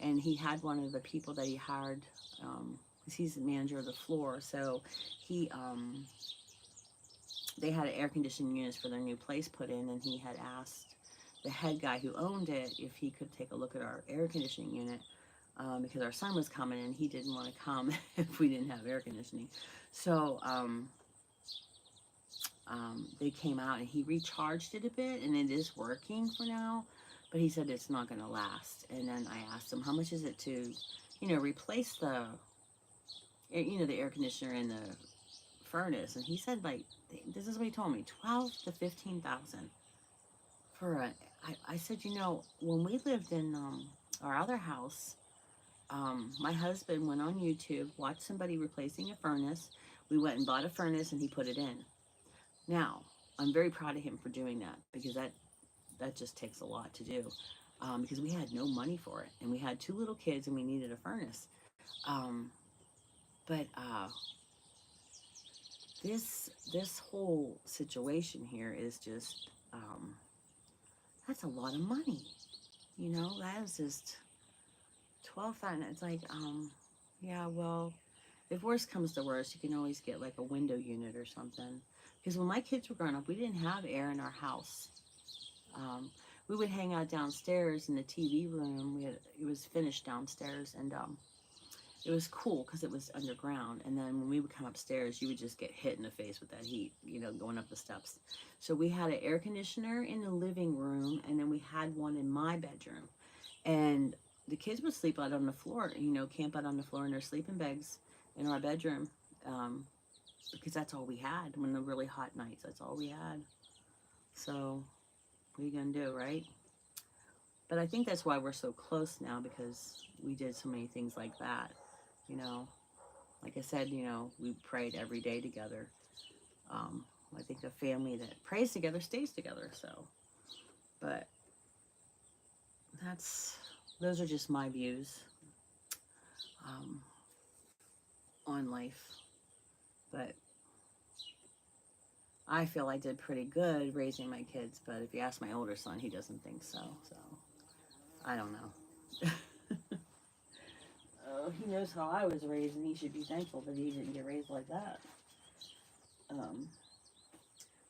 and he had one of the people that he hired, because he's the manager of the floor, so he they had an air conditioning units for their new place put in, and he had asked the head guy who owned it if he could take a look at our air conditioning unit, because our son was coming and he didn't want to come if we didn't have air conditioning. So they came out and he recharged it a bit, and it is working for now, but he said it's not going to last. And then I asked him, how much is it to, replace the air conditioner in the furnace? And he said, like, this is what he told me, 12 to 15,000 for I said, when we lived in our other house, my husband went on YouTube, watched somebody replacing a furnace. We went and bought a furnace and he put it in. Now, I'm very proud of him for doing that, because that just takes a lot to do, because we had no money for it, and we had 2 little kids and we needed a furnace. But this whole situation here is just, that's a lot of money. That is just 12,000. It's like, yeah, well, if worst comes to worst, you can always get like a window unit or something. Because when my kids were growing up, we didn't have air in our house. We would hang out downstairs in the TV room. It was finished downstairs, and it was cool because it was underground. And then when we would come upstairs, you would just get hit in the face with that heat, going up the steps. So we had an air conditioner in the living room, and then we had one in my bedroom. And the kids would sleep out on the floor, camp out on the floor in their sleeping bags in our bedroom, because that's all we had. When the really hot nights, that's all we had. So what are you gonna do, right? But I think that's why we're so close now, because we did so many things like that. Like I said, we prayed every day together. I think a family that prays together stays together. So, but those are just my views. Um, on life. But I feel I did pretty good raising my kids. But if you ask my older son, he doesn't think so. So I don't know. He knows how I was raised, and he should be thankful that he didn't get raised like that. Um,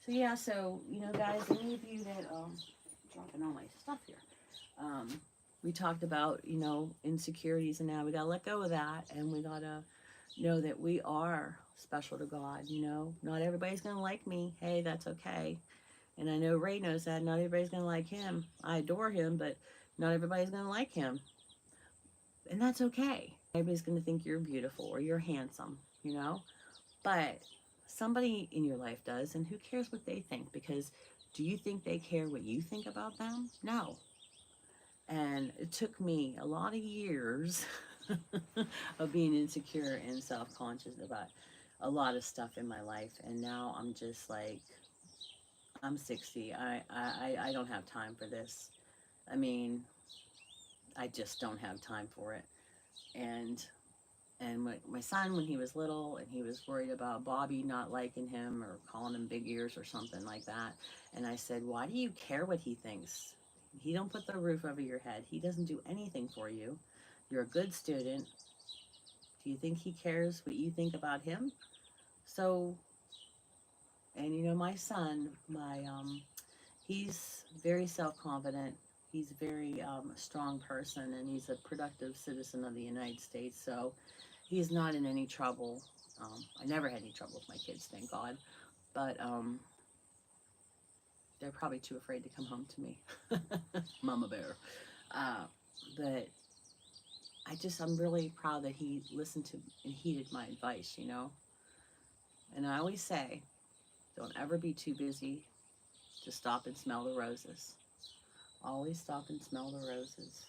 so yeah, so guys, any of you that dropping all my stuff here. We talked about insecurities, and now we gotta let go of that, and we gotta know that we are special to God. Not everybody's gonna like me. Hey, that's okay. And I know Ray knows that. Not everybody's gonna like him. I adore him, but not everybody's gonna like him, and that's okay. Everybody's gonna think you're beautiful or you're handsome. But somebody in your life does, and who cares what they think? Because do you think they care what you think about them? No. And it took me a lot of years of being insecure and self-conscious about a lot of stuff in my life. And now I'm just like, I'm 60. I don't have time for this. I mean, I just don't have time for it. And my son, when he was little, and he was worried about Bobby not liking him or calling him big ears or something like that. And I said, why do you care what he thinks? He don't put the roof over your head. He doesn't do anything for you. You're a good student. Do you think he cares what you think about him? So, and my son, he's very self-confident. He's a very strong person, and he's a productive citizen of the United States. So he's not in any trouble. I never had any trouble with my kids, thank God. But they're probably too afraid to come home to me. Mama bear. But I'm really proud that he listened to and heeded my advice. And I always say, don't ever be too busy to stop and smell the roses. Always stop and smell the roses.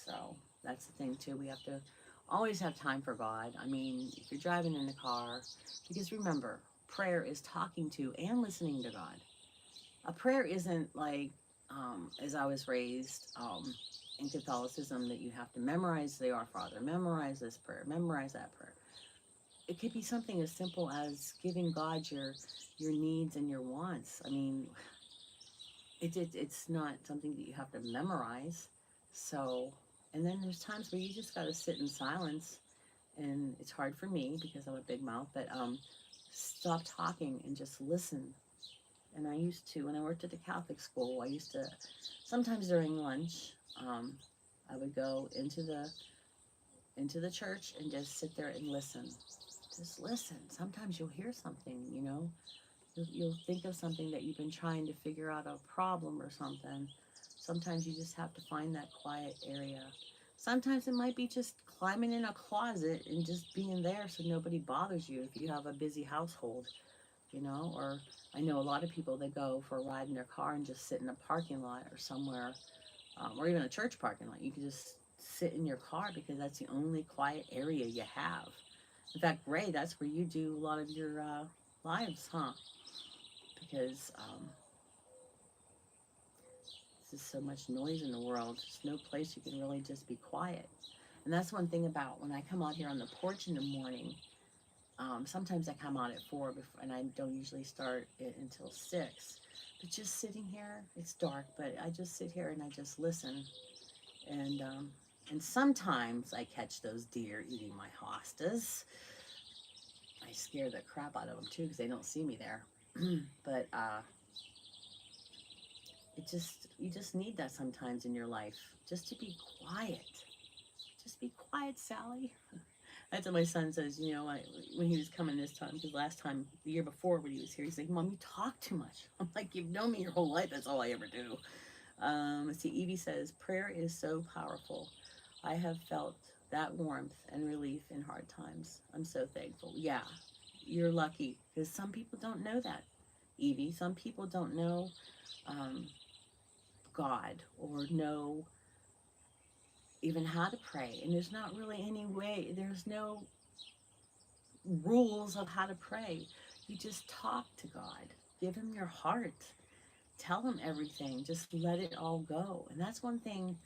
So that's the thing too. We have to always have time for God. I mean, if you're driving in the car, because remember, prayer is talking to and listening to God. A prayer isn't like, as I was raised in Catholicism, that you have to memorize the Our Father, memorize this prayer, memorize that prayer. It could be something as simple as giving God your needs and your wants. I mean, it's not something that you have to memorize. So, and then there's times where you just got to sit in silence, and it's hard for me because I'm a big mouth, but stop talking and just listen. And I used to, when I worked at the Catholic school, I used to, sometimes during lunch, I would go into the church and just sit there and listen. Just listen. Sometimes you'll hear something. You'll think of something that you've been trying to figure out, a problem or something. Sometimes you just have to find that quiet area. Sometimes it might be just climbing in a closet and just being there so nobody bothers you if you have a busy household, or I know a lot of people that go for a ride in their car and just sit in a parking lot or somewhere, or even a church parking lot. You can just sit in your car because that's the only quiet area you have. In fact, Ray, that's where you do a lot of your lives, huh? Because there's so much noise in the world. There's no place you can really just be quiet. And that's one thing about when I come out here on the porch in the morning. Sometimes I come out at 4, and I don't usually start it until 6. But just sitting here, it's dark, but I just sit here and I just listen. And sometimes I catch those deer eating my hostas. I scare the crap out of them too because they don't see me there. But you just need that sometimes in your life, just to be quiet. Just be quiet, Sally. That's what my son says, when he was coming this time, because last time, the year before when he was here, he's like, Mom, you talk too much. I'm like, you've known me your whole life. That's all I ever do. Let's see, Evie says, prayer is so powerful. I have felt that warmth and relief in hard times. I'm so thankful. Yeah, you're lucky, because some people don't know that, Evie. Some people don't know God or know even how to pray, and there's not really any way, there's no rules of how to pray. You just talk to God, give him your heart, tell him everything, just let it all go. And that's one thing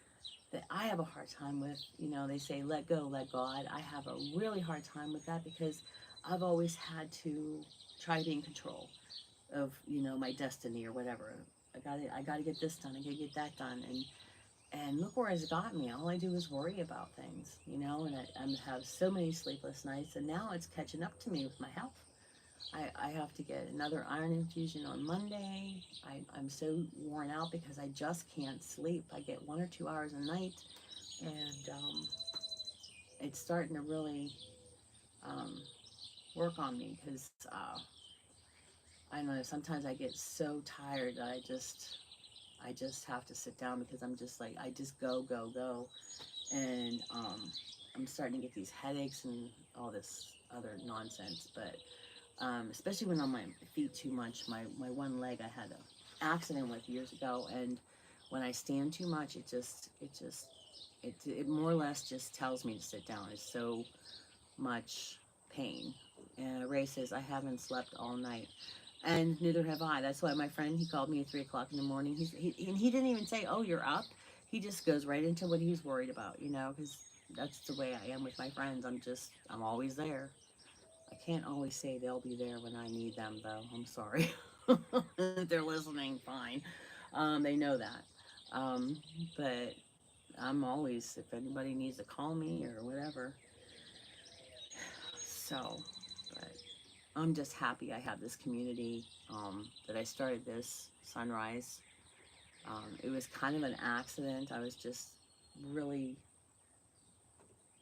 that I have a hard time with. You know, they say let go, let God. I have a really hard time with that because I've always had to try to be in control of, you know, my destiny or whatever. I gotta get this done. I gotta get that done. And look where it's got me. All I do is worry about things, you know, and I have so many sleepless nights, and now it's catching up to me with my health. I have to get another iron infusion on Monday. I'm so worn out because I just can't sleep. I get 1 or 2 hours a night, and it's starting to really um, work on me because I don't know. Sometimes I get so tired that I just have to sit down because I'm just like I just go go go, and I'm starting to get these headaches and all this other nonsense. But especially when on my feet too much. My one leg I had an accident with years ago, and when I stand too much, it more or less just tells me to sit down. It's so much pain. And Ray says I haven't slept all night, and neither have I. That's why my friend, he called me at 3 o'clock in the morning. He didn't even say, "Oh, you're up." He just goes right into what he's worried about, you know, because that's the way I am with my friends. I'm always there. I can't always say they'll be there when I need them, though. I'm sorry. If they're listening, fine. They know that. Um, but I'm always, if anybody needs to call me or whatever. So, but I'm just happy I have this community, that I started this Sunrise. It was kind of an accident. I was just really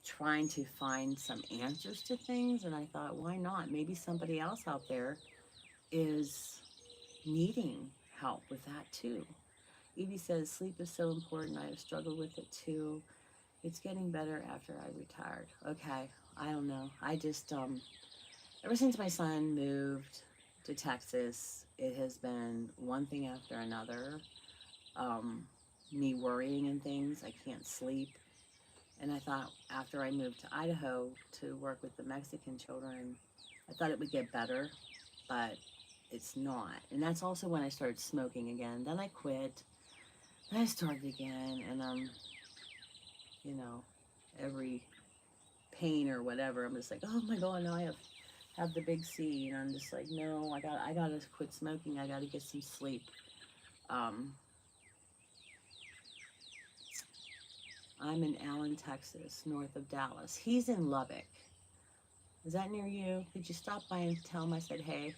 trying to find some answers to things, and I thought, why not? Maybe somebody else out there is needing help with that too. Evie says sleep is so important. I have struggled with it too. It's getting better after I retired. Okay, I don't know. I just ever since my son moved to Texas, it has been one thing after another. Um, Me worrying and things. I can't sleep. And I thought after I moved to Idaho to work with the Mexican children, I thought it would get better, but it's not. And that's also when I started smoking again. Then I quit. Then I started again, and you know, every pain or whatever, I'm just like, oh my God, now I have the big C, and I'm just like, no, I gotta quit smoking. I gotta get some sleep. Um, I'm in Allen, Texas, north of Dallas. He's in Lubbock. Is that near you? Did you stop by and tell him I said hey?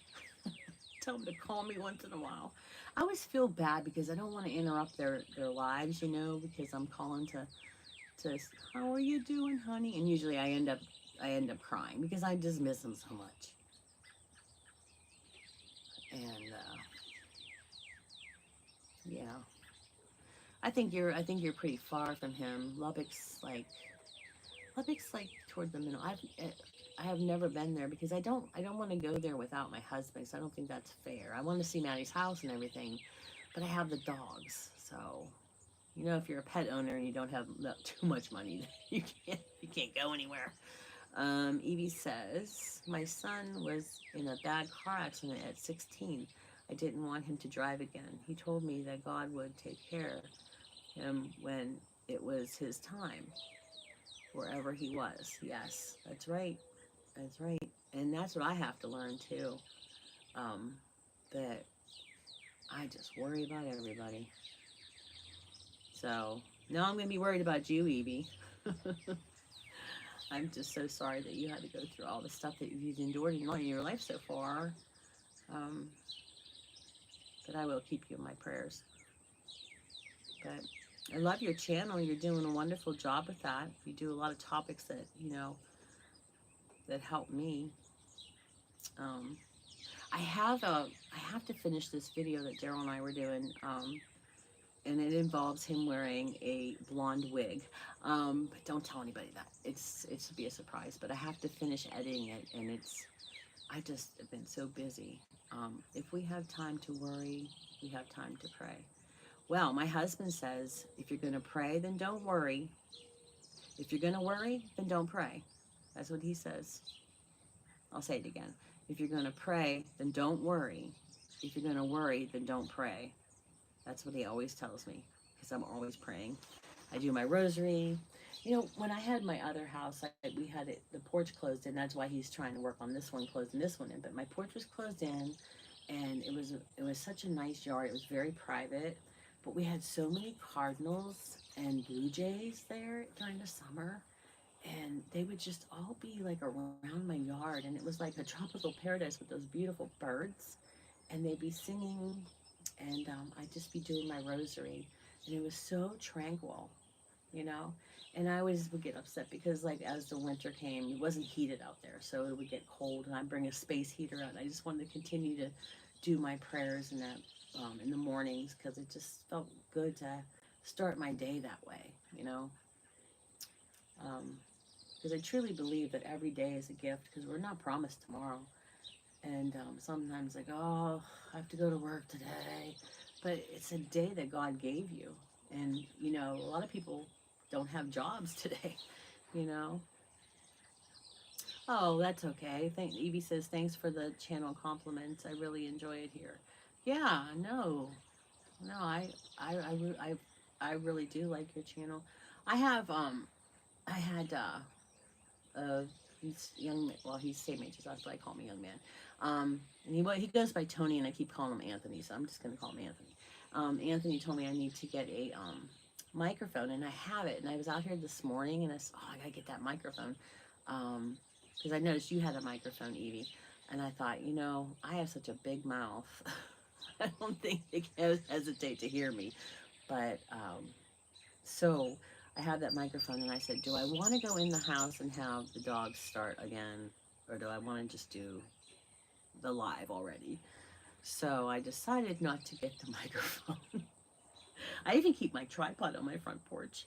Tell them to call me once in a while. I always feel bad because I don't want to interrupt their lives, you know, because I'm calling to how are you doing, honey? And usually I end up crying because I just miss them so much. And yeah, I think you're pretty far from him. Lubbock's like toward the middle. I have never been there because I don't want to go there without my husband. So I don't think that's fair. I want to see Maddie's house and everything, but I have the dogs. So you know, if you're a pet owner and you don't have too much money, you can't go anywhere. Evie says my son was in a bad car accident at 16. I didn't want him to drive again. He told me that God would take care of him when it was his time, wherever he was. Yes, that's right. That's right. And that's what I have to learn too. Um, that I just worry about everybody. So now I'm going to be worried about you, Evie. I'm just so sorry that you had to go through all the stuff that you've endured in your life so far. Um, but I will keep you in my prayers. But I love your channel. You're doing a wonderful job with that. You do a lot of topics that, you know, that help me. Um, I have to finish this video that Daryl and I were doing, and it involves him wearing a blonde wig. But don't tell anybody that. It should be a surprise. But I have to finish editing it, and I just have been so busy. If we have time to worry, we have time to pray. Well, my husband says, if you're going to pray, then don't worry. If you're going to worry, then don't pray. That's what he says. I'll say it again. If you're going to pray, then don't worry. If you're going to worry, then don't pray. That's what he always tells me because I'm always praying. I do my rosary. You know, when I had my other house, we had it, the porch closed in. That's why he's trying to work on this one, closing this one in. But my porch was closed in, and it was such a nice yard. It was very private, but we had so many cardinals and blue jays there during the summer, and they would just all be like around my yard, and it was like a tropical paradise with those beautiful birds, and they'd be singing, and I'd just be doing my rosary, and it was so tranquil, you know. And I always would get upset because, like, as the winter came, it wasn't heated out there, so it would get cold, and I'd bring a space heater out, and I just wanted to continue to do my prayers and that in the mornings, because it just felt good to start my day that way, you know. Because I truly believe that every day is a gift, because we're not promised tomorrow. And sometimes, like, oh, I have to go to work today, but it's a day that God gave you. And you know, a lot of people don't have jobs today, you know. Oh, that's okay. Thank Evie says thanks for the channel compliments. I really enjoy it here. Yeah, no, I really do like your channel. I have I had he's young. Well, he's same age as us, but I call him a young man. And he goes by Tony, and I keep calling him Anthony, so I'm just gonna call him Anthony. Anthony told me I need to get a microphone, and I have it. And I was out here this morning, and I said, oh, I gotta get that microphone, because I noticed you had a microphone, Evie, and I thought, you know, I have such a big mouth. I don't think they can hesitate to hear me, but so I have that microphone, and I said, do I want to go in the house and have the dogs start again, or do I want to just do the live already? So I decided not to get the microphone. I even keep my tripod on my front porch.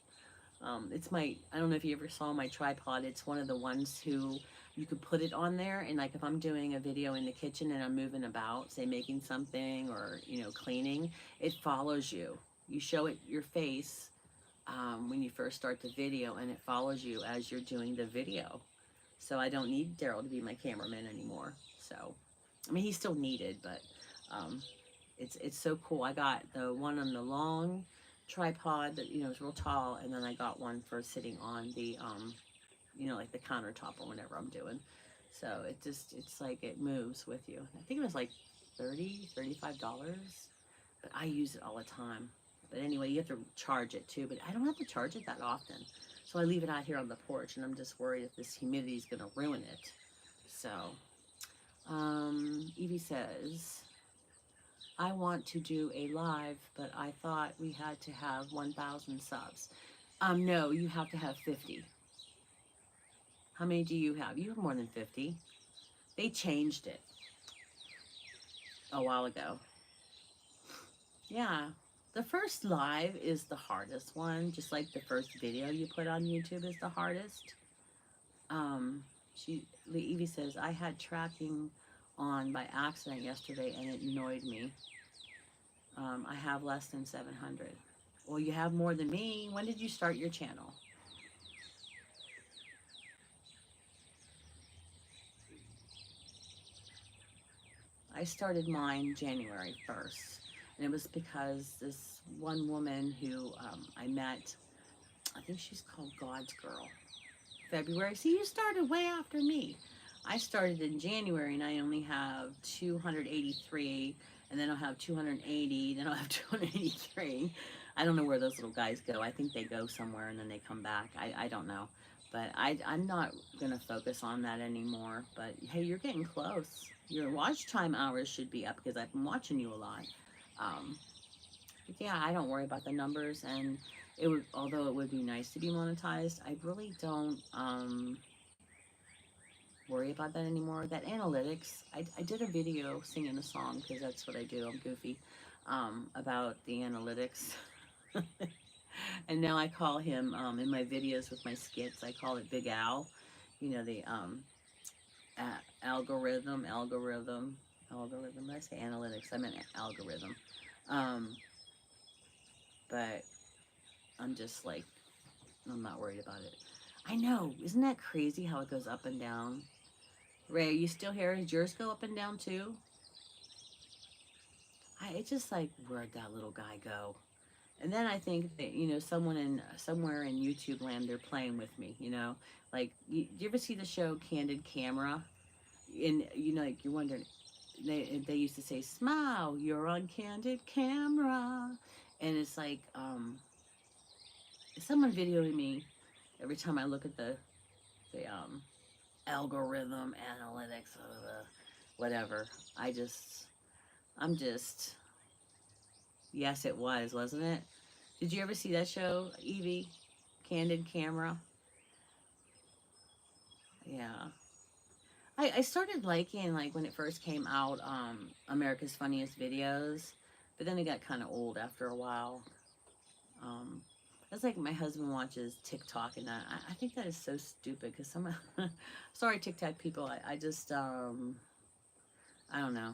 It's my, I don't know if you ever saw my tripod. It's one of the ones who you could put it on there, and like if I'm doing a video in the kitchen and I'm moving about, say making something or, you know, cleaning, it follows you. You show it your face when you first start the video, and it follows you as you're doing the video. So I don't need Daryl to be my cameraman anymore. So, I mean, he's still needed, but it's so cool. I got the one on the long tripod that, you know, is real tall, and then I got one for sitting on the you know, like the countertop or whatever I'm doing. So it's like it moves with you. I think it was like $35, but I use it all the time. But anyway, you have to charge it too, but I don't have to charge it that often. So I leave it out here on the porch, and I'm just worried if this humidity is going to ruin it. So, Evie says, I want to do a live, but I thought we had to have 1,000 subs. No, you have to have 50. How many do you have? You have more than 50. They changed it a while ago. Yeah. The first live is the hardest one, just like the first video you put on YouTube is the hardest. Evie says, I had tracking on by accident yesterday, and it annoyed me. I have less than 700. Well, you have more than me. When did you start your channel? I started mine January 1st, and it was because this one woman who I met, I think she's called God's Girl, February. See, you started way after me. I started in January, and I only have 283, and then I'll have 280, then I'll have 283. I don't know where those little guys go. I think they go somewhere and then they come back. I don't know. But I'm not going to focus on that anymore. But hey, you're getting close. Your watch time hours should be up because I've been watching you a lot. But yeah, I don't worry about the numbers, and it would, although it would be nice to be monetized, I really don't worry about that anymore. That analytics, I did a video singing a song because that's what I do. I'm goofy about the analytics. And now I call him in my videos with my skits, I call it Big Al. You know, the algorithm. Did I say analytics? I meant algorithm. But I'm just like, I'm not worried about it. I know, isn't that crazy how it goes up and down? Ray, are you still here? Does yours go up and down too? It's just like, where'd that little guy go? And then I think that, somewhere in YouTube land, they're playing with me, like, do you ever see the show Candid Camera? And, like, you're wondering, they used to say, smile, you're on Candid Camera. And it's like, someone videoing me every time I look at the algorithm analytics of the whatever. I just, I'm just, yes, it was, wasn't it? Did you ever see that show, Evie? Candid Camera? Yeah. I started liking, like, when it first came out, America's Funniest Videos, but then it got kind of old after a while. Um, that's like my husband watches TikTok, and I think that is so stupid because sorry, TikTok people, I just, I don't know.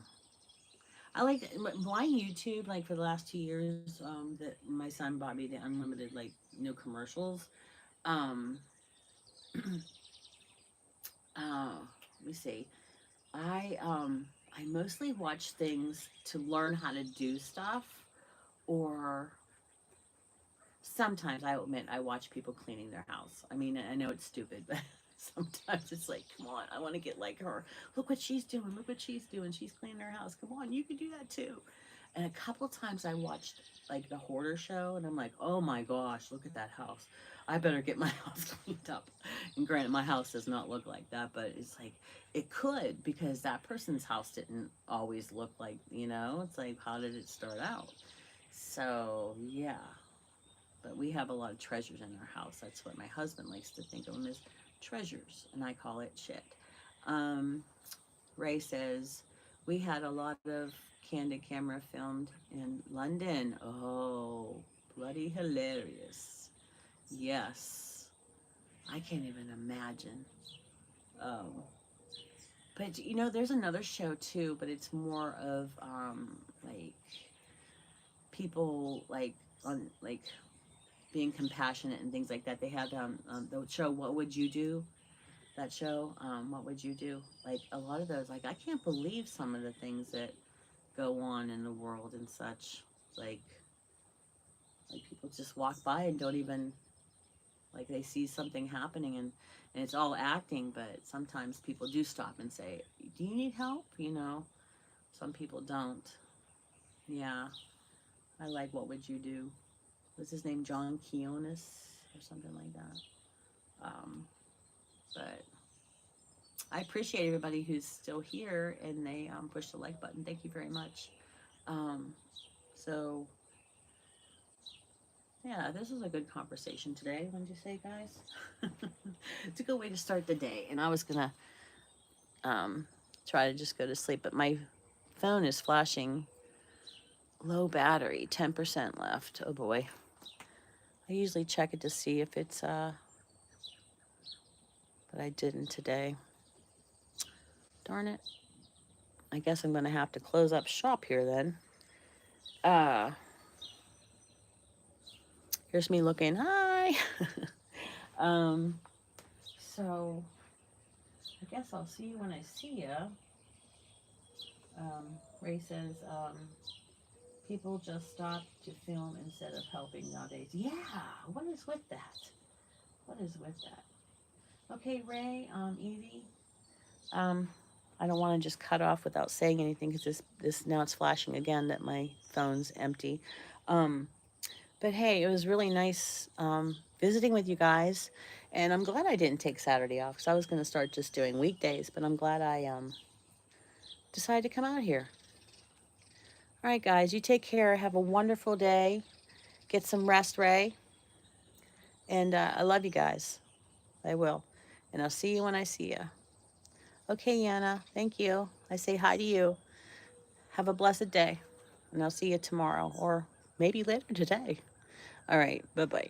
I like my YouTube, like, for the last 2 years, that my son bought me the unlimited, like, no commercials. Um, let me see. I um I mostly watch things to learn how to do stuff, or sometimes I admit I watch people cleaning their house. I mean, I know it's stupid, but sometimes it's like, come on, I want to get like her. Look what she's doing. Look what she's doing. She's cleaning her house. Come on, you can do that too. And a couple times I watched like the Hoarder Show, and I'm like, oh my gosh, look at that house. I better get my house cleaned up. And granted, my house does not look like that, but it's like it could, because that person's house didn't always look like, it's like, how did it start out? So yeah, but we have a lot of treasures in our house. That's what my husband likes to think of them as, treasures, and I call it shit. Um, Ray says we had a lot of Candid Camera filmed in London. Oh, bloody hilarious! Yes, I can't even imagine. Um, but there's another show too, but it's more of like people like on like being compassionate and things like that. They had the show What Would You Do? That show, What Would You Do? Like a lot of those, like I can't believe some of the things that go on in the world and such. Like like people just walk by and don't even, like, they see something happening, and it's all acting, but sometimes people do stop and say, "Do you need help?" Some people don't. Yeah, I like What Would You Do? What's his name? John Keonis or something like that. Um, but I appreciate everybody who's still here and they push the like button. Thank you very much. Um, so, yeah, this was a good conversation today. Wouldn't you say, guys? It's a good way to start the day. And I was going to try to just go to sleep, but my phone is flashing low battery, 10% left. Oh boy. I usually check it to see if it's, but I didn't today. Darn it. I guess I'm going to have to close up shop here then. Here's me looking, hi. um, so I guess I'll see you when I see ya. Ray says, people just stop to film instead of helping nowadays. Yeah, what is with that? What is with that? Okay, Ray, Evie, I don't want to just cut off without saying anything because this now it's flashing again that my phone's empty. But hey, it was really nice visiting with you guys, and I'm glad I didn't take Saturday off because I was going to start just doing weekdays, but I'm glad I decided to come out here. All right, guys, you take care. Have a wonderful day. Get some rest, Ray, and I love you guys. I will, and I'll see you when I see you. Okay, Yana, thank you. I say hi to you. Have a blessed day, and I'll see you tomorrow or maybe later today. All right, bye-bye.